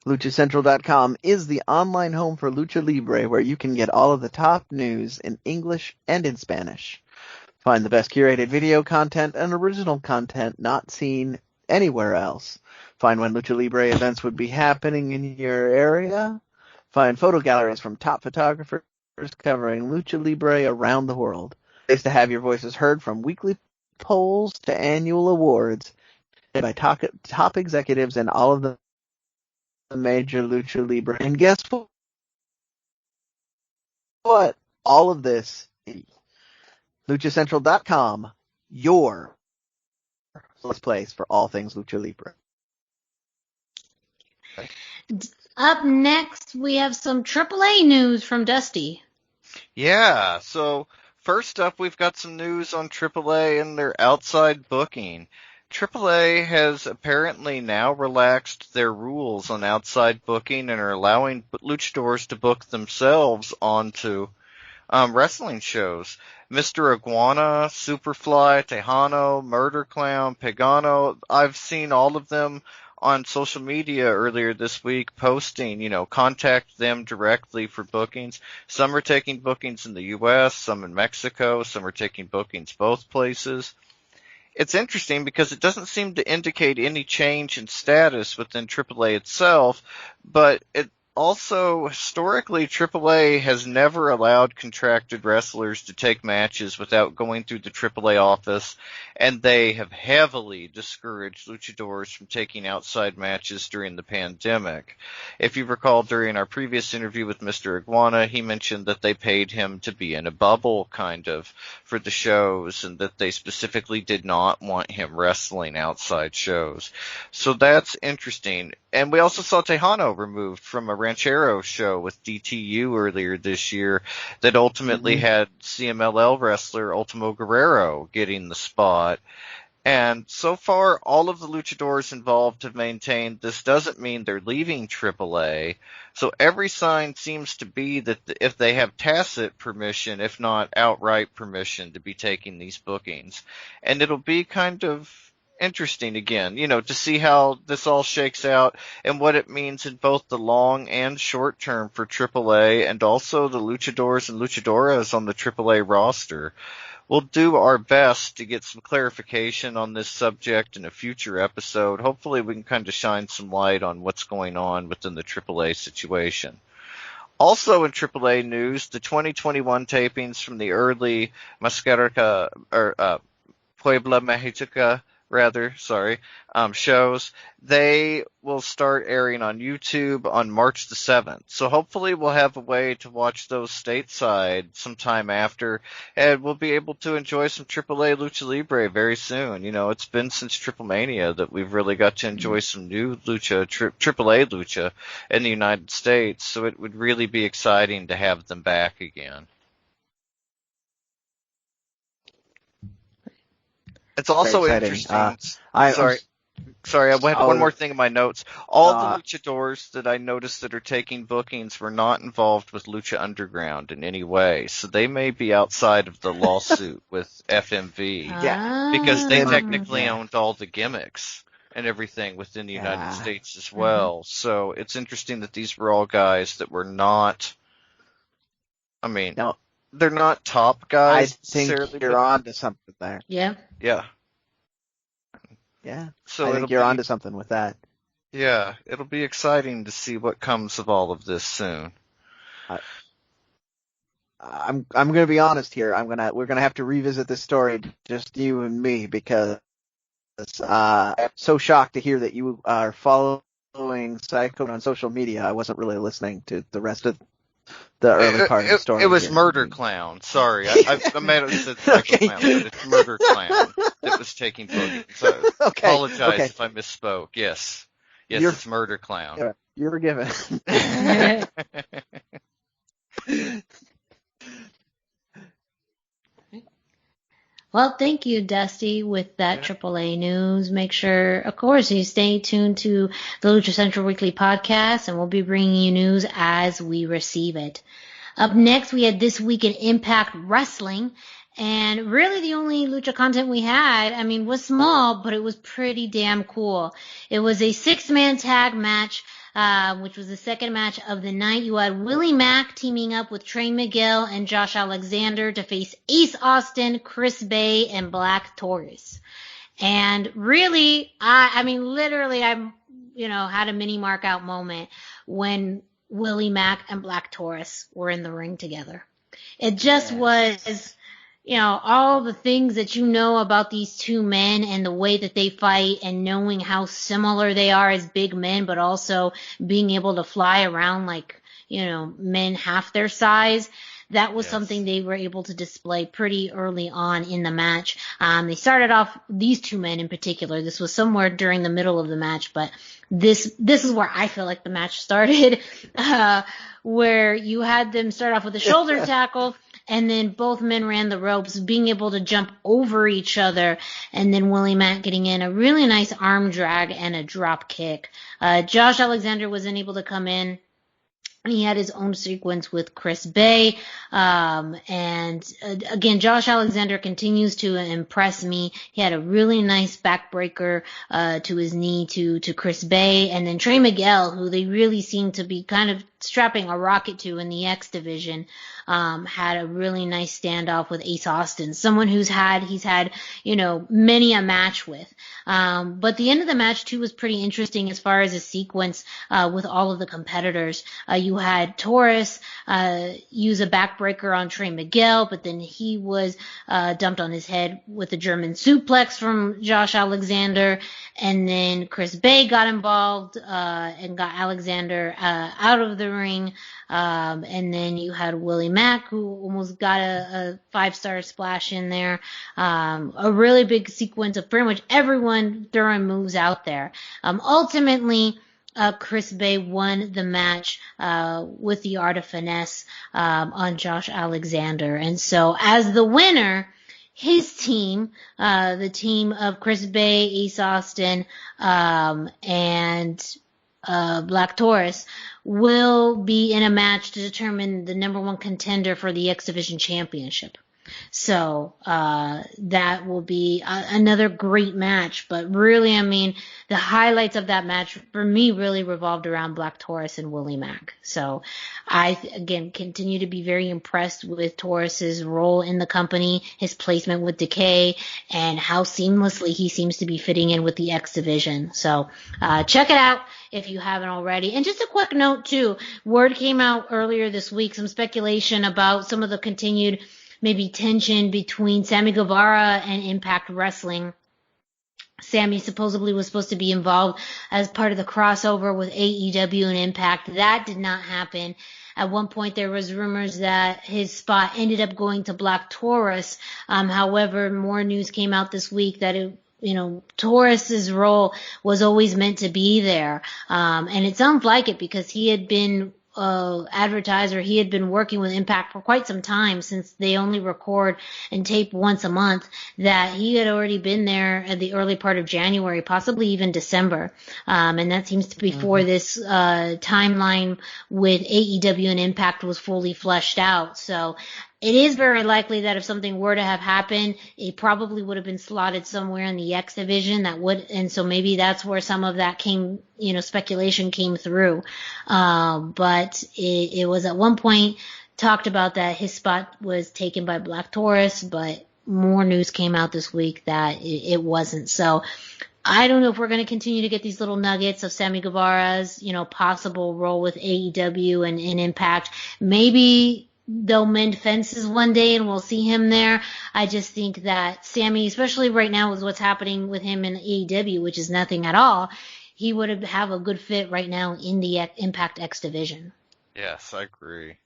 Luchacentral.com is the online home for Lucha Libre, where you can get all of the top news in English and in Spanish. Find the best curated video content and original content not seen anywhere else. Find when Lucha Libre events would be happening in your area. Find photo galleries from top photographers covering Lucha Libre around the world. Ways to have your voices heard, from weekly polls to annual awards, by top executives and all of the major Lucha Libre. And guess what? All of this, luchacentral.com, your place for all things Lucha Libre. Up next, we have some AAA news from Dusty. Yeah, so first up, we've got some news on AAA and their outside booking. AAA has apparently now relaxed their rules on outside booking and are allowing luchadors to book themselves onto wrestling shows. Mr. Iguana, Superfly, Tejano, Murder Clown, Pagano, I've seen all of them on social media earlier this week posting, contact them directly for bookings. Some are taking bookings in the U.S., some in Mexico, some are taking bookings both places. It's interesting because it doesn't seem to indicate any change in status within AAA itself, but Also, historically, AAA has never allowed contracted wrestlers to take matches without going through the AAA office, and they have heavily discouraged luchadors from taking outside matches during the pandemic. If you recall, during our previous interview with Mr. Iguana, he mentioned that they paid him to be in a bubble, kind of, for the shows, and that they specifically did not want him wrestling outside shows. So that's interesting. And we also saw Tejano removed from a Ranchero show with DTU earlier this year that ultimately had CMLL wrestler Ultimo Guerrero getting the spot. And so far, all of the luchadors involved have maintained this doesn't mean they're leaving AAA. So every sign seems to be that if they have tacit permission, if not outright permission, to be taking these bookings. And it'll be kind of interesting again, to see how this all shakes out and what it means in both the long and short term for AAA and also the luchadors and luchadoras on the AAA roster. We'll do our best to get some clarification on this subject in a future episode. Hopefully we can kind of shine some light on what's going on within the AAA situation. Also in AAA news, the 2021 tapings from the early Puebla Mexica shows, they will start airing on YouTube on March the 7th. So hopefully we'll have a way to watch those stateside sometime after, and we'll be able to enjoy some AAA Lucha Libre very soon. It's been since Triple Mania that we've really got to enjoy some new Lucha, AAA Lucha in the United States, so it would really be exciting to have them back again. It's also interesting. Sorry, I had one more thing in my notes. All the luchadors that I noticed that are taking bookings were not involved with Lucha Underground in any way, so they may be outside of the lawsuit with FMV. Because they technically owned all the gimmicks and everything within the United States as well. So it's interesting that these were all guys that were not, they're not top guys. I think you're on to something there. Yeah. Yeah. Yeah. So I think you're on to something with that. Yeah. It'll be exciting to see what comes of all of this soon. I'm going to be honest here. We're going to have to revisit this story, just you and me, because I'm so shocked to hear that you are following Psycho on social media. I wasn't really listening to the rest of the early part of the story. It was Murder Clown. Sorry. I might have said Psycho Clown, but it's Murder Clown that was taking bookings. So I apologize if I misspoke. Yes, it's Murder Clown. You're forgiven. Well, thank you, Dusty, with that AAA news. Make sure, of course, you stay tuned to the Lucha Central Weekly podcast, and we'll be bringing you news as we receive it. Up next, we had This Week in Impact Wrestling, and really the only Lucha content we had, was small, but it was pretty damn cool. It was a 6-man tag match, which was the second match of the night. You had Willie Mack teaming up with Trey Miguel and Josh Alexander to face Ace Austin, Chris Bay, and Black Taurus. And really, I had a mini mark out moment when Willie Mack and Black Taurus were in the ring together. It just was, all the things that about these two men and the way that they fight and knowing how similar they are as big men, but also being able to fly around like, men half their size. That was something they were able to display pretty early on in the match. They started off, these two men in particular, this was somewhere during the middle of the match, but this is where I feel like the match started, where you had them start off with a shoulder tackle, and then both men ran the ropes, being able to jump over each other, and then Willie Mack getting in a really nice arm drag and a drop kick. Josh Alexander wasn't able to come in. He had his own sequence with Chris Bay. Again, Josh Alexander continues to impress me. He had a really nice backbreaker to his knee to Chris Bay. And then Trey Miguel, who they really seem to be kind of strapping a rocket to in the X division, had a really nice standoff with Ace Austin, someone he's had, many a match with. But the end of the match too was pretty interesting as far as a sequence, with all of the competitors. You had Taurus, use a backbreaker on Trey Miguel, but then he was, dumped on his head with a German suplex from Josh Alexander. And then Chris Bay got involved, and got Alexander, out of the ring. And then you had Willie Mack, who almost got a 5-star splash in there. A really big sequence of pretty much everyone throwing moves out there. Ultimately, Chris Bay won the match, with the Art of Finesse, on Josh Alexander. And so as the winner, his team, the team of Chris Bay, Ace Austin, and Black Taurus, will be in a match to determine the number 1 contender for the X Division Championship. So that will be another great match. But really, I mean, the highlights of that match for me really revolved around Black Taurus and Willie Mack. So I, again, continue to be very impressed with Taurus's role in the company, his placement with Decay, and how seamlessly he seems to be fitting in with the X Division. So check it out if you haven't already. And just a quick note, too. Word came out earlier this week, some speculation about some of the continued maybe tension between Sammy Guevara and Impact Wrestling. Sammy supposedly was supposed to be involved as part of the crossover with AEW and Impact. That did not happen. At one point, there was rumors that his spot ended up going to Black Taurus. However, more news came out this week that Taurus's role was always meant to be there. And it sounds like it because he had been advertiser. He had been working with Impact for quite some time, since they only record and tape once a month, that he had already been there at the early part of January, possibly even December. And that seems to be before this timeline with AEW and Impact was fully fleshed out. So it is very likely that if something were to have happened, it probably would have been slotted somewhere in the X division and so maybe that's where some of that speculation came through. But it was at one point talked about that his spot was taken by Black Taurus, but more news came out this week that it wasn't. So I don't know if we're going to continue to get these little nuggets of Sammy Guevara's, possible role with AEW and Impact. Maybe they'll mend fences one day and we'll see him there. I just think that Sammy, especially right now with what's happening with him in AEW, which is nothing at all, he would have a good fit right now in the Impact X division. Yes, I agree.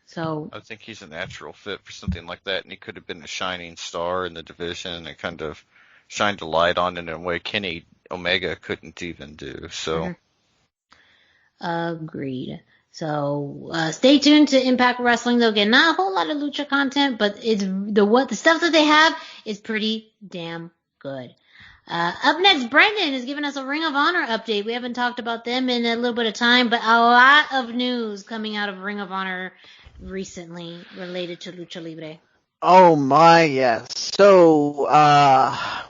So I think he's a natural fit for something like that, and he could have been a shining star in the division and kind of shined a light on it in a way Kenny Omega couldn't even do. So agreed. So stay tuned to Impact Wrestling, though. Again, not a whole lot of lucha content, but it's the stuff that they have is pretty damn good. Up next, Brendan is giving us a Ring of Honor update. We haven't talked about them in a little bit of time, but a lot of news coming out of Ring of Honor recently related to Lucha Libre. Oh my, yes. So I'm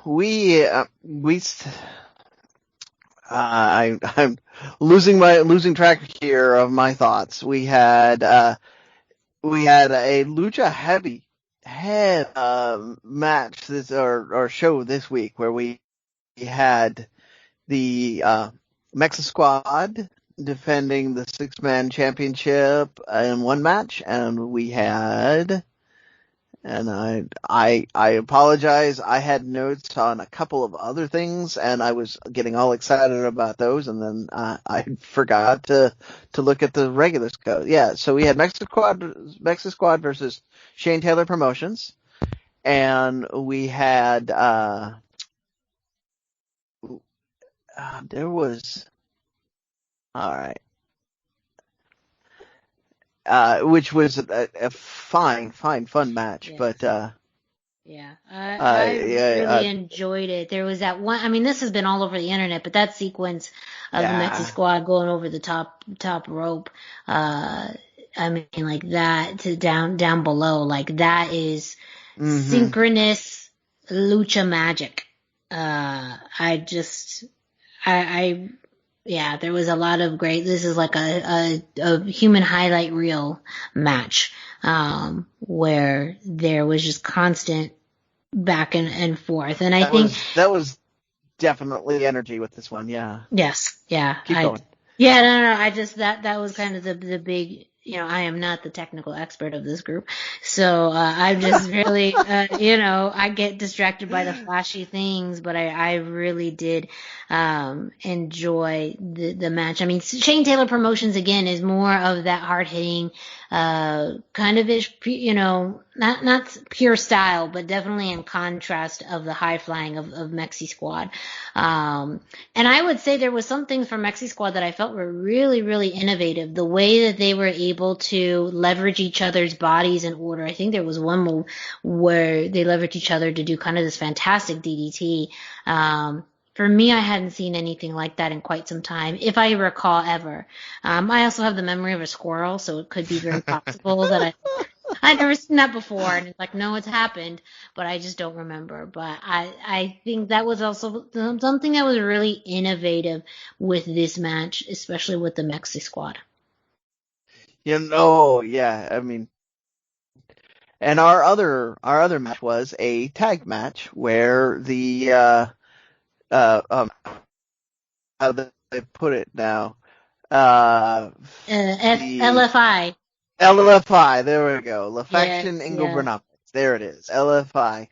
losing track here of my thoughts. We had a lucha head match or show this week where we had the Mexa Squad defending the 6-man championship in one match, and we had. And I apologize. I had notes on a couple of other things, and I was getting all excited about those, and then I forgot to look at the regular scope. Yeah, so we had Mexa Squad versus Shane Taylor Promotions, and we had there was all right. Which was a fun match, Yes. but I really enjoyed it. There was that one. I mean, this has been all over the internet, but that sequence of the Mexican Squad going over the top rope. I mean, like that to down below, like that is synchronous lucha magic. Yeah, there was a lot of great. This is like a human highlight reel match, where there was just constant back and forth. And I think that was definitely energy with this one. Yeah. yes, yeah. Keep going. Yeah, no. I just that was kind of the big. I am not the technical expert of this group, so I'm just really, I get distracted by the flashy things, but I really did enjoy the match. I mean, Shane Taylor Promotions again is more of that hard hitting, kind of ish, not pure style, but definitely in contrast of the high flying of Mexi Squad. And I would say there was some things from Mexi Squad that I felt were really, really innovative. The way that they were able to leverage each other's bodies in order. I think there was one move where they leveraged each other to do kind of this fantastic DDT. For me, I hadn't seen anything like that in quite some time, if I recall ever. I also have the memory of a squirrel, so it could be very possible that I'd never seen that before, and it's like, no, it's happened, but I just don't remember. But I think that was also something that was really innovative with this match, especially with the Mexi Squad. Yeah, I mean, and our other match was a tag match where the how do they put it now? LFI. LFI, there we go. La Faction Yes, Ingobernales. There it is. LFI.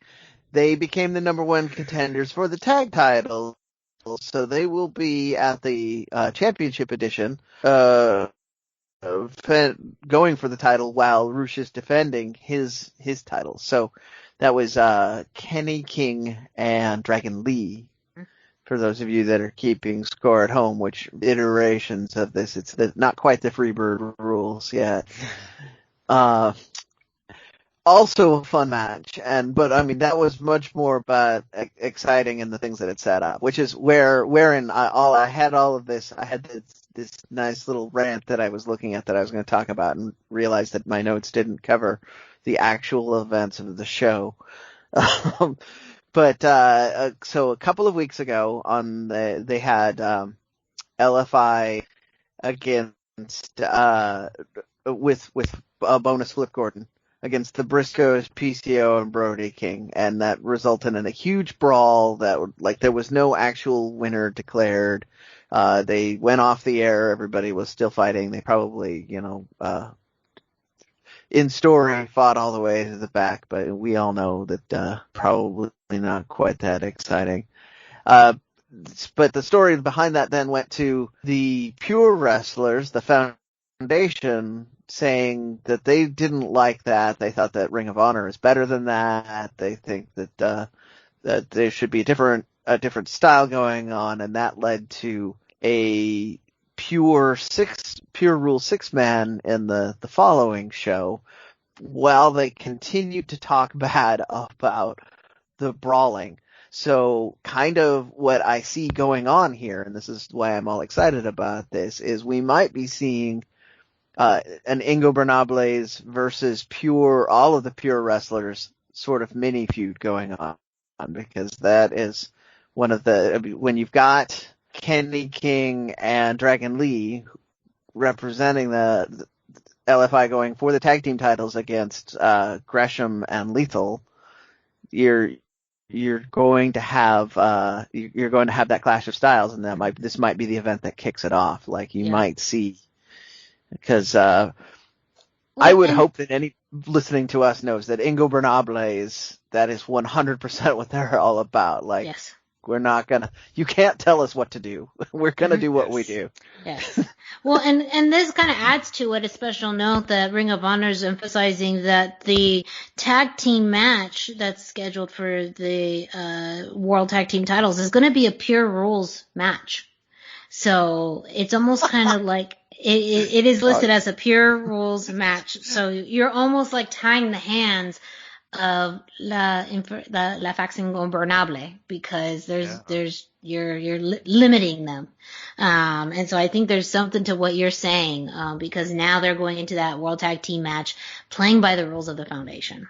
They became the number one contenders for the tag title, so they will be at the championship edition, going for the title while Rush is defending his title. So that was Kenny King and Dragon Lee. For those of you that are keeping score at home, which iterations of this, it's not quite the Freebird rules yet. Also a fun match, but I mean that was much more about exciting and the things that it set up, which is wherein I had all of this. I had this nice little rant that I was looking at that I was going to talk about, and realized that my notes didn't cover the actual events of the show. But so a couple of weeks ago they had LFI against with bonus Flip Gordon against the Briscoes, PCO, and Brody King, and that resulted in a huge brawl that there was no actual winner declared. They went off the air. Everybody was still fighting. They probably, in story fought all the way to the back, but we all know that probably not quite that exciting. But the story behind that then went to the Pure Wrestlers, the Foundation, saying that they didn't like that. They thought that Ring of Honor is better than that. They think that that there should be a different style going on, and that led to a Pure Rule 6-man in the following show, while they continued to talk bad about the brawling. So kind of what I see going on here, and this is why I'm all excited about this, is we might be seeing an Ingobernales versus all of the Pure Wrestlers sort of mini feud going on, because that is one of when you've got Kenny King and Dragon Lee representing the LFI going for the tag team titles against Gresham and Lethal, you're going to have that clash of styles, and this might be the event that kicks it off. Might see, because I would hope that any listening to us knows that Ingobernales, that is 100% what they're all about. Yes. We're not you can't tell us what to do. We're gonna do what we do. Yes. Well, and this kind of adds to it a special note that Ring of Honor is emphasizing that the tag team match that's scheduled for the World Tag Team titles is going to be a Pure Rules match. So it's almost kind of like it is listed as a Pure Rules match. So you're almost like tying the hands of la Faction Ingobernable, because you're limiting them, and so I think there's something to what you're saying, because now they're going into that World Tag Team match playing by the rules of the Foundation,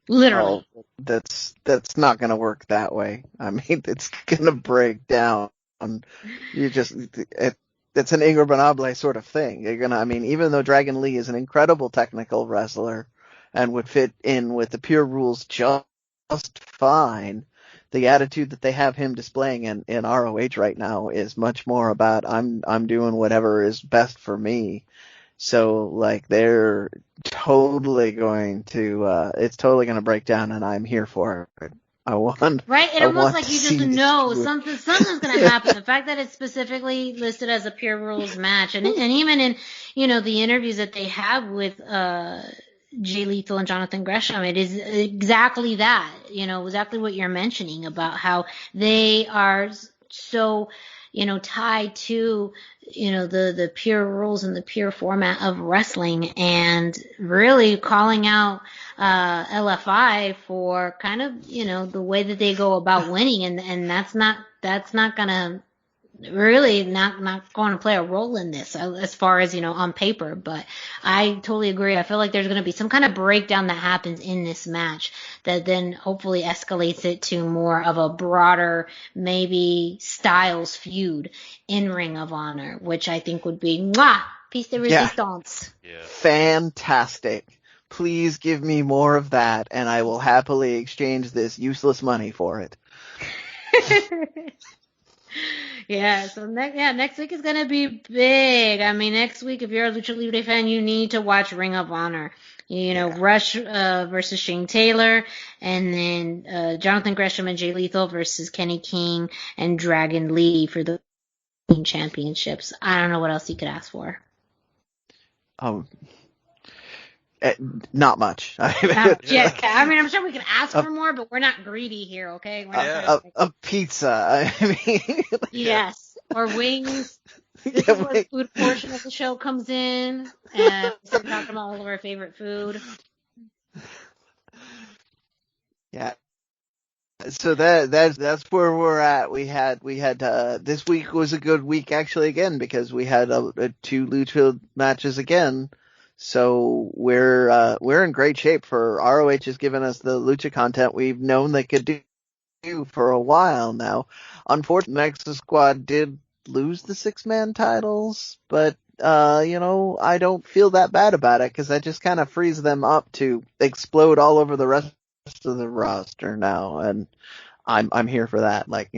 literally. Oh, that's not going to work that way. I mean, it's going to break down. it's an Ingrid Bonable sort of thing. Even though Dragon Lee is an incredible technical wrestler and would fit in with the pure rules just fine, the attitude that they have him displaying in ROH right now is much more about I'm doing whatever is best for me. So like they're totally going to it's totally going to break down, and I'm here for it. Right? It almost like you just know something's going to happen. The fact that it's specifically listed as a pure rules match, and even in the interviews that they have with Jay Lethal and Jonathan Gresham, it is exactly that. Exactly what you're mentioning about how they are so tied to the pure rules and the pure format of wrestling, and really calling out LFI for kind of the way that they go about winning, and that's not gonna really not going to play a role in this as far as on paper. But I totally agree. I feel like there's going to be some kind of breakdown that happens in this match that then hopefully escalates it to more of a broader, maybe Styles feud in Ring of Honor, which I think would be piece de resistance. Yeah. Fantastic. Please give me more of that, and I will happily exchange this useless money for it. Yeah, so next week is going to be big. I mean, next week, if you're a Lucha Libre fan, you need to watch Ring of Honor. Rush versus Shane Taylor, and then Jonathan Gresham and Jay Lethal versus Kenny King and Dragon Lee for the championships. I don't know what else you could ask for. Not much. I'm sure we could ask for more, but we're not greedy here, okay? We're not a pizza. Yes, or wings. This is where the food portion of the show comes in, and we start talking about all of our favorite food. Yeah. So that's where we're at. We had this week was a good week actually again, because we had two Lucha matches again. So we're in great shape. For ROH has given us the Lucha content we've known they could do for a while now. Unfortunately, Mexico Squad did lose the 6-man titles, but I don't feel that bad about it, because that just kind of frees them up to explode all over the rest of the roster now, and I'm here for that. Like,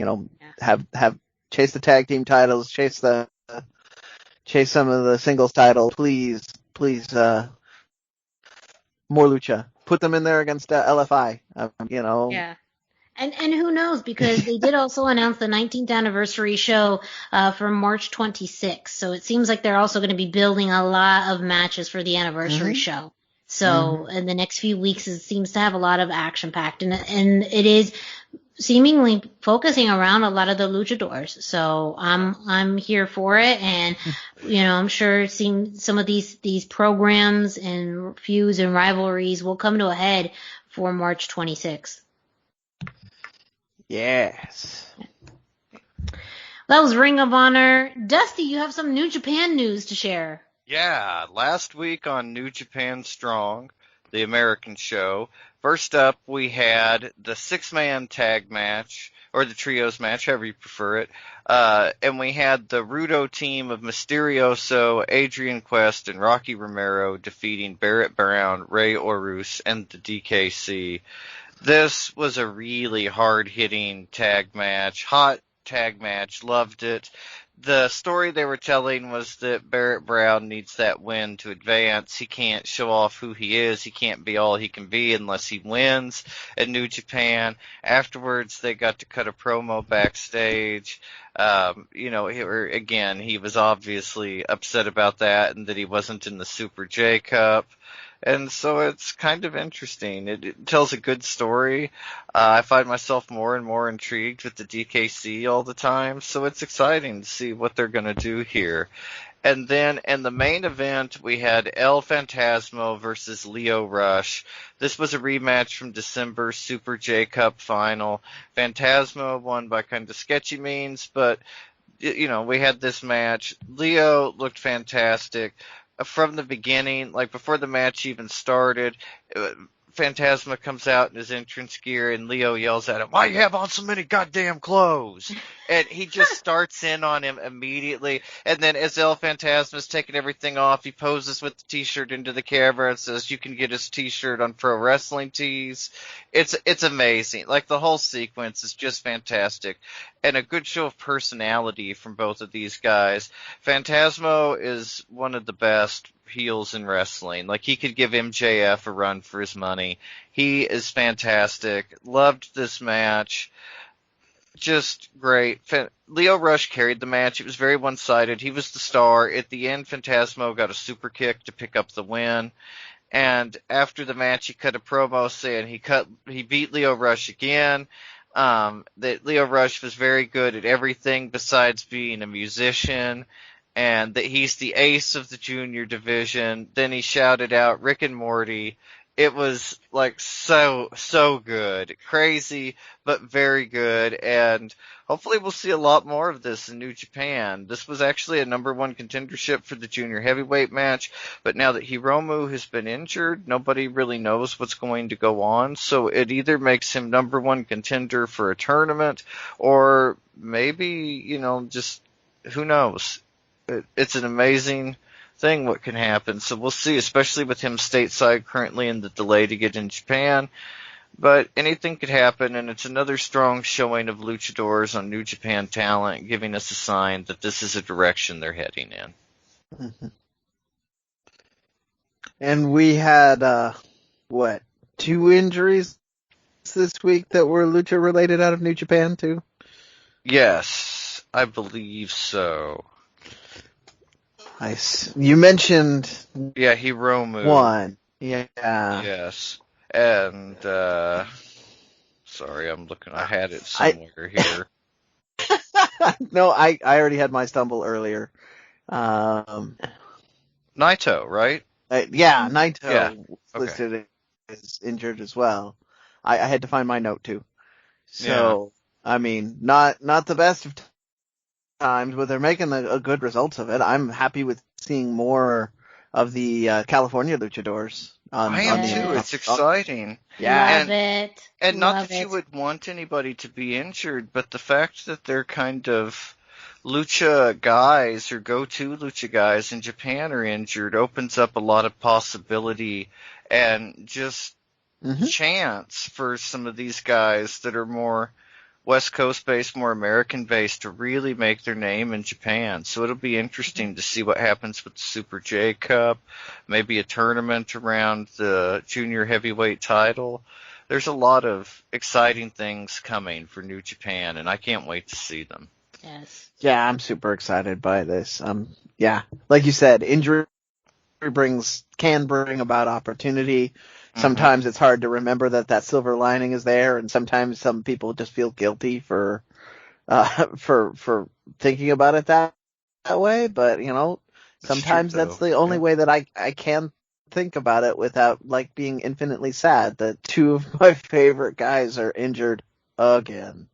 have chase the tag team titles, chase some of the singles titles, please, more Lucha. Put them in there against LFI. Yeah. And who knows, because they did also announce the 19th anniversary show for March 26th. So it seems like they're also going to be building a lot of matches for the anniversary show. So in the next few weeks, it seems to have a lot of action packed, and it is seemingly focusing around a lot of the luchadors. So I'm here for it, and I'm sure seeing some of these programs and feuds and rivalries will come to a head for March 26th. Yes. That was Ring of Honor. Dusty, you have some New Japan news to share. Yeah, last week on New Japan Strong, the American show, first up we had the 6-man tag match, or the trios match, however you prefer it, and we had the Rudo team of Mysterioso, Adrian Quest, and Rocky Romero defeating Barrett Brown, Ray Orus, and the DKC. This was a really hard-hitting tag match, hot tag match, loved it. The story they were telling was that Barrett Brown needs that win to advance. He can't show off who he is. He can't be all he can be unless he wins at New Japan. Afterwards, they got to cut a promo backstage. He was obviously upset about that and that he wasn't in the Super J Cup. And so it's kind of interesting. It tells a good story. I find myself more and more intrigued with the DKC all the time, so it's exciting to see what they're going to do here. And then in the main event, we had El Phantasmo versus Lio Rush. This was a rematch from December's Super J Cup final. Phantasmo won by kind of sketchy means, but, we had this match. Lio looked fantastic. From the beginning, like before the match even started, Phantasma comes out in his entrance gear and Lio yells at him, "Why you have on so many goddamn clothes?" And he just starts in on him immediately. And then as El Phantasma's taking everything off, he poses with the t-shirt into the camera and says, you can get his t-shirt on Pro Wrestling Tees. It's amazing. Like, the whole sequence is just fantastic. And a good show of personality from both of these guys. Phantasmo is one of the best heels in wrestling. Like, he could give MJF a run for his money. He is fantastic. Loved this match. Just great. Lio Rush carried the match. It was very one-sided. He was the star. At the end, Phantasmo got a super kick to pick up the win. And after the match, he cut a promo saying he beat Lio Rush again. That Lio Rush was very good at everything besides being a musician, and that he's the ace of the junior division. Then he shouted out Rick and Morty. It was like so good. Crazy, but very good. And hopefully we'll see a lot more of this in New Japan. This was actually a number one contendership for the junior heavyweight match. But now that Hiromu has been injured, nobody really knows what's going to go on. So it either makes him number one contender for a tournament, or maybe, just who knows. It's an amazing thing what can happen. So we'll see, especially with him stateside currently and the delay to get in Japan. But anything could happen, and it's another strong showing of luchadors on New Japan Talent, giving us a sign that this is a direction they're heading in. Mm-hmm. And we had, 2 injuries this week that were lucha related out of New Japan too? Yes, I believe so. You mentioned Hiromu. One. Yeah. Yes. And, sorry, I'm looking. I had it somewhere here. No, I already had my stumble earlier. Naito, right? Naito listed as injured as well. I had to find my note too. So, yeah. I mean, not the best of times, but they're making a good results of it. I'm happy with seeing more of the California luchadors. I am too. It's exciting. Yeah. Love it. And not that you would want anybody to be injured, but the fact that they're kind of lucha guys or go-to lucha guys in Japan are injured opens up a lot of possibility and just chance for some of these guys that are more West Coast based, more American based, to really make their name in Japan. So it'll be interesting to see what happens with the Super J Cup, maybe a tournament around the junior heavyweight title. There's a lot of exciting things coming for New Japan, and I can't wait to see them. Yes. Yeah, I'm super excited by this. Like you said, injury can bring about opportunity. Sometimes it's hard to remember that silver lining is there, and sometimes some people just feel guilty for thinking about it that way. But sometimes that's the only way that I can think about it without being infinitely sad that 2 of my favorite guys are injured again.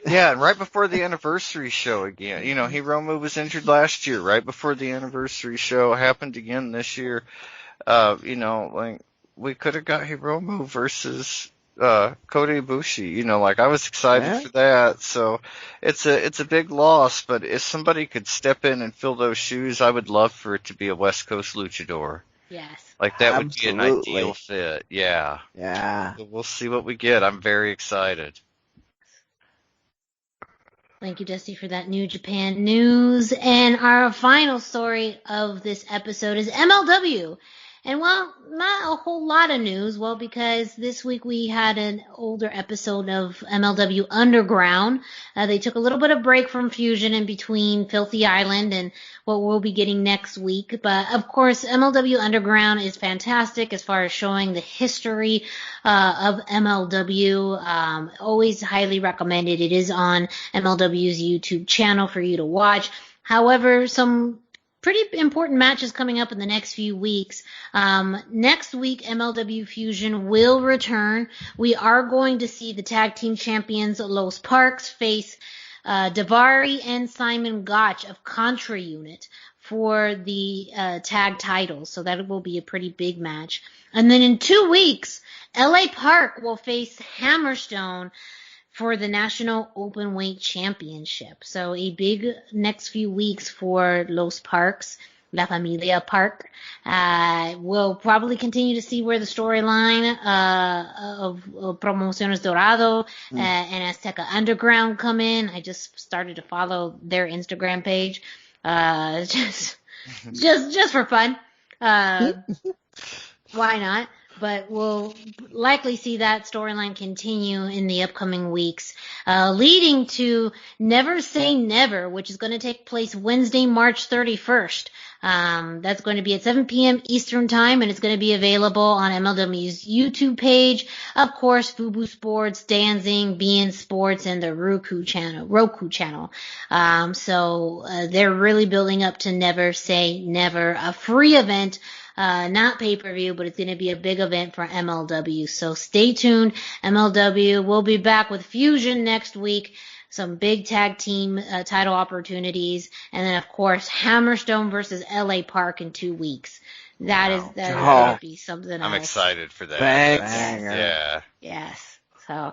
Yeah, and right before the anniversary show again. Hiromu was injured last year. Right before the anniversary show happened again this year. We could have got Hiromu versus Kota Ibushi. I was excited for that. So it's a big loss, but if somebody could step in and fill those shoes, I would love for it to be a West Coast luchador. Yes. That would be an ideal fit. Yeah. Yeah. So we'll see what we get. I'm very excited. Thank you, Dusty, for that New Japan news. And our final story of this episode is MLW. And not a whole lot of news. Because this week we had an older episode of MLW Underground. They took a little bit of break from Fusion in between Filthy Island and what we'll be getting next week. But of course, MLW Underground is fantastic as far as showing the history of MLW. Always highly recommended. It is on MLW's YouTube channel for you to watch. However, some pretty important matches coming up in the next few weeks. Next week, MLW Fusion will return. We are going to see the tag team champions Los Parks face Davari and Simon Gotch of Contra Unit for the tag titles. So that will be a pretty big match. And then in 2 weeks, LA Park will face Hammerstone for the National Openweight Championship. So a big next few weeks for Los Parks, La Familia Park. We'll probably continue to see where the storyline of Promociones Dorado and Azteca Underground come in. I just started to follow their Instagram page, just for fun. Why not? But we'll likely see that storyline continue in the upcoming weeks, leading to Never Say Never, which is going to take place Wednesday, March 31st. That's going to be at 7 p.m. Eastern Time, and it's going to be available on MLW's YouTube page, of course, Fubu Sports, Danzing, beIN Sports, and the Roku channel. So they're really building up to Never Say Never, a free event. Not pay-per-view, but it's going to be a big event for MLW. So stay tuned. MLW will be back with Fusion next week. Some big tag team title opportunities. And then, of course, Hammerstone versus LA Park in 2 weeks. That is going to be something else. I'm excited for that. Banger. Yeah. Yes. So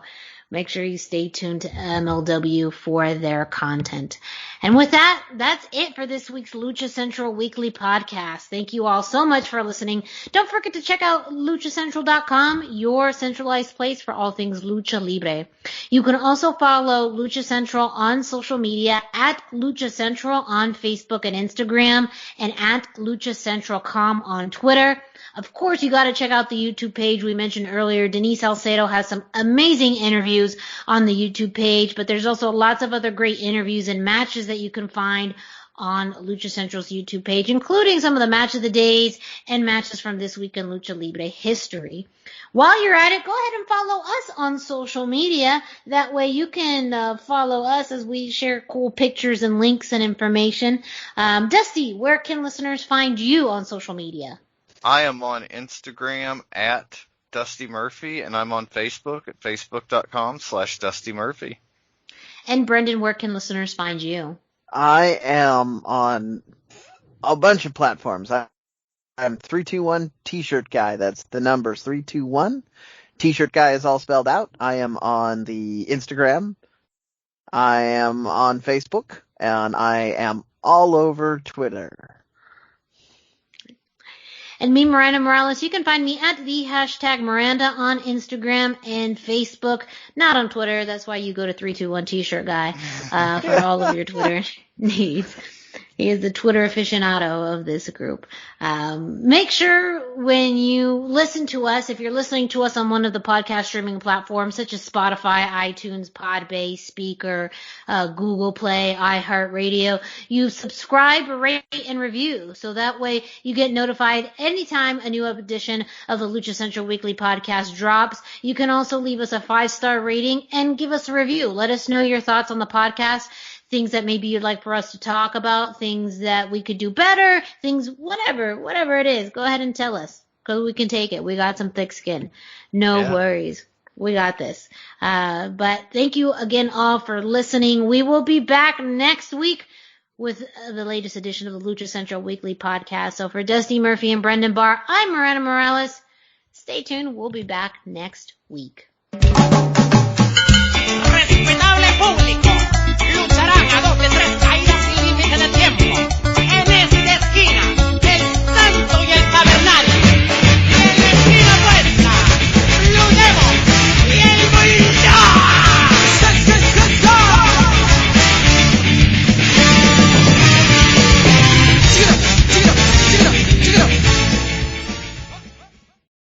make sure you stay tuned to MLW for their content. And with that, that's it for this week's Lucha Central Weekly podcast. Thank you all so much for listening. Don't forget to check out luchacentral.com, your centralized place for all things Lucha Libre. You can also follow Lucha Central on social media at Lucha Central on Facebook and Instagram, and at LuchaCentralCom on Twitter. Of course, you got to check out the YouTube page we mentioned earlier. Denise Salcedo has some amazing interviews on the YouTube page, but there's also lots of other great interviews and matches that you can find on Lucha Central's YouTube page, including some of the match of the days and matches from this week in Lucha Libre history. While you're at it, go ahead and follow us on social media. That way you can follow us as we share cool pictures and links and information. Dusty, where can listeners find you on social media? I am on Instagram at Dusty Murphy, and I'm on Facebook at facebook.com/Dusty Murphy. And Brendan, where can listeners find you? I am on a bunch of platforms. I'm 321 T-shirt guy. That's the numbers 321. T-shirt guy is all spelled out. I am on the Instagram. I am on Facebook, and I am all over Twitter. And me, Miranda Morales, you can find me at the hashtag Miranda on Instagram and Facebook, not on Twitter. That's why you go to 321 T-shirt guy for all of your Twitter needs. He is the Twitter aficionado of this group. Make sure when you listen to us, if you're listening to us on one of the podcast streaming platforms such as Spotify, iTunes, Podbase, Speaker, Google Play, iHeartRadio, you subscribe, rate, and review. So that way you get notified anytime a new edition of the Lucha Central Weekly podcast drops. You can also leave us a 5-star rating and give us a review. Let us know your thoughts on the podcast. Things that maybe you'd like for us to talk about, things that we could do better, things, whatever it is, go ahead and tell us, because we can take it. We got some thick skin. No worries. We got this. But thank you again all for listening. We will be back next week with the latest edition of the Lucha Central Weekly podcast. So for Dusty Murphy and Brendan Barr, I'm Miranda Morales. Stay tuned. We'll be back next week. Respetable público, lucharán a 2 de 3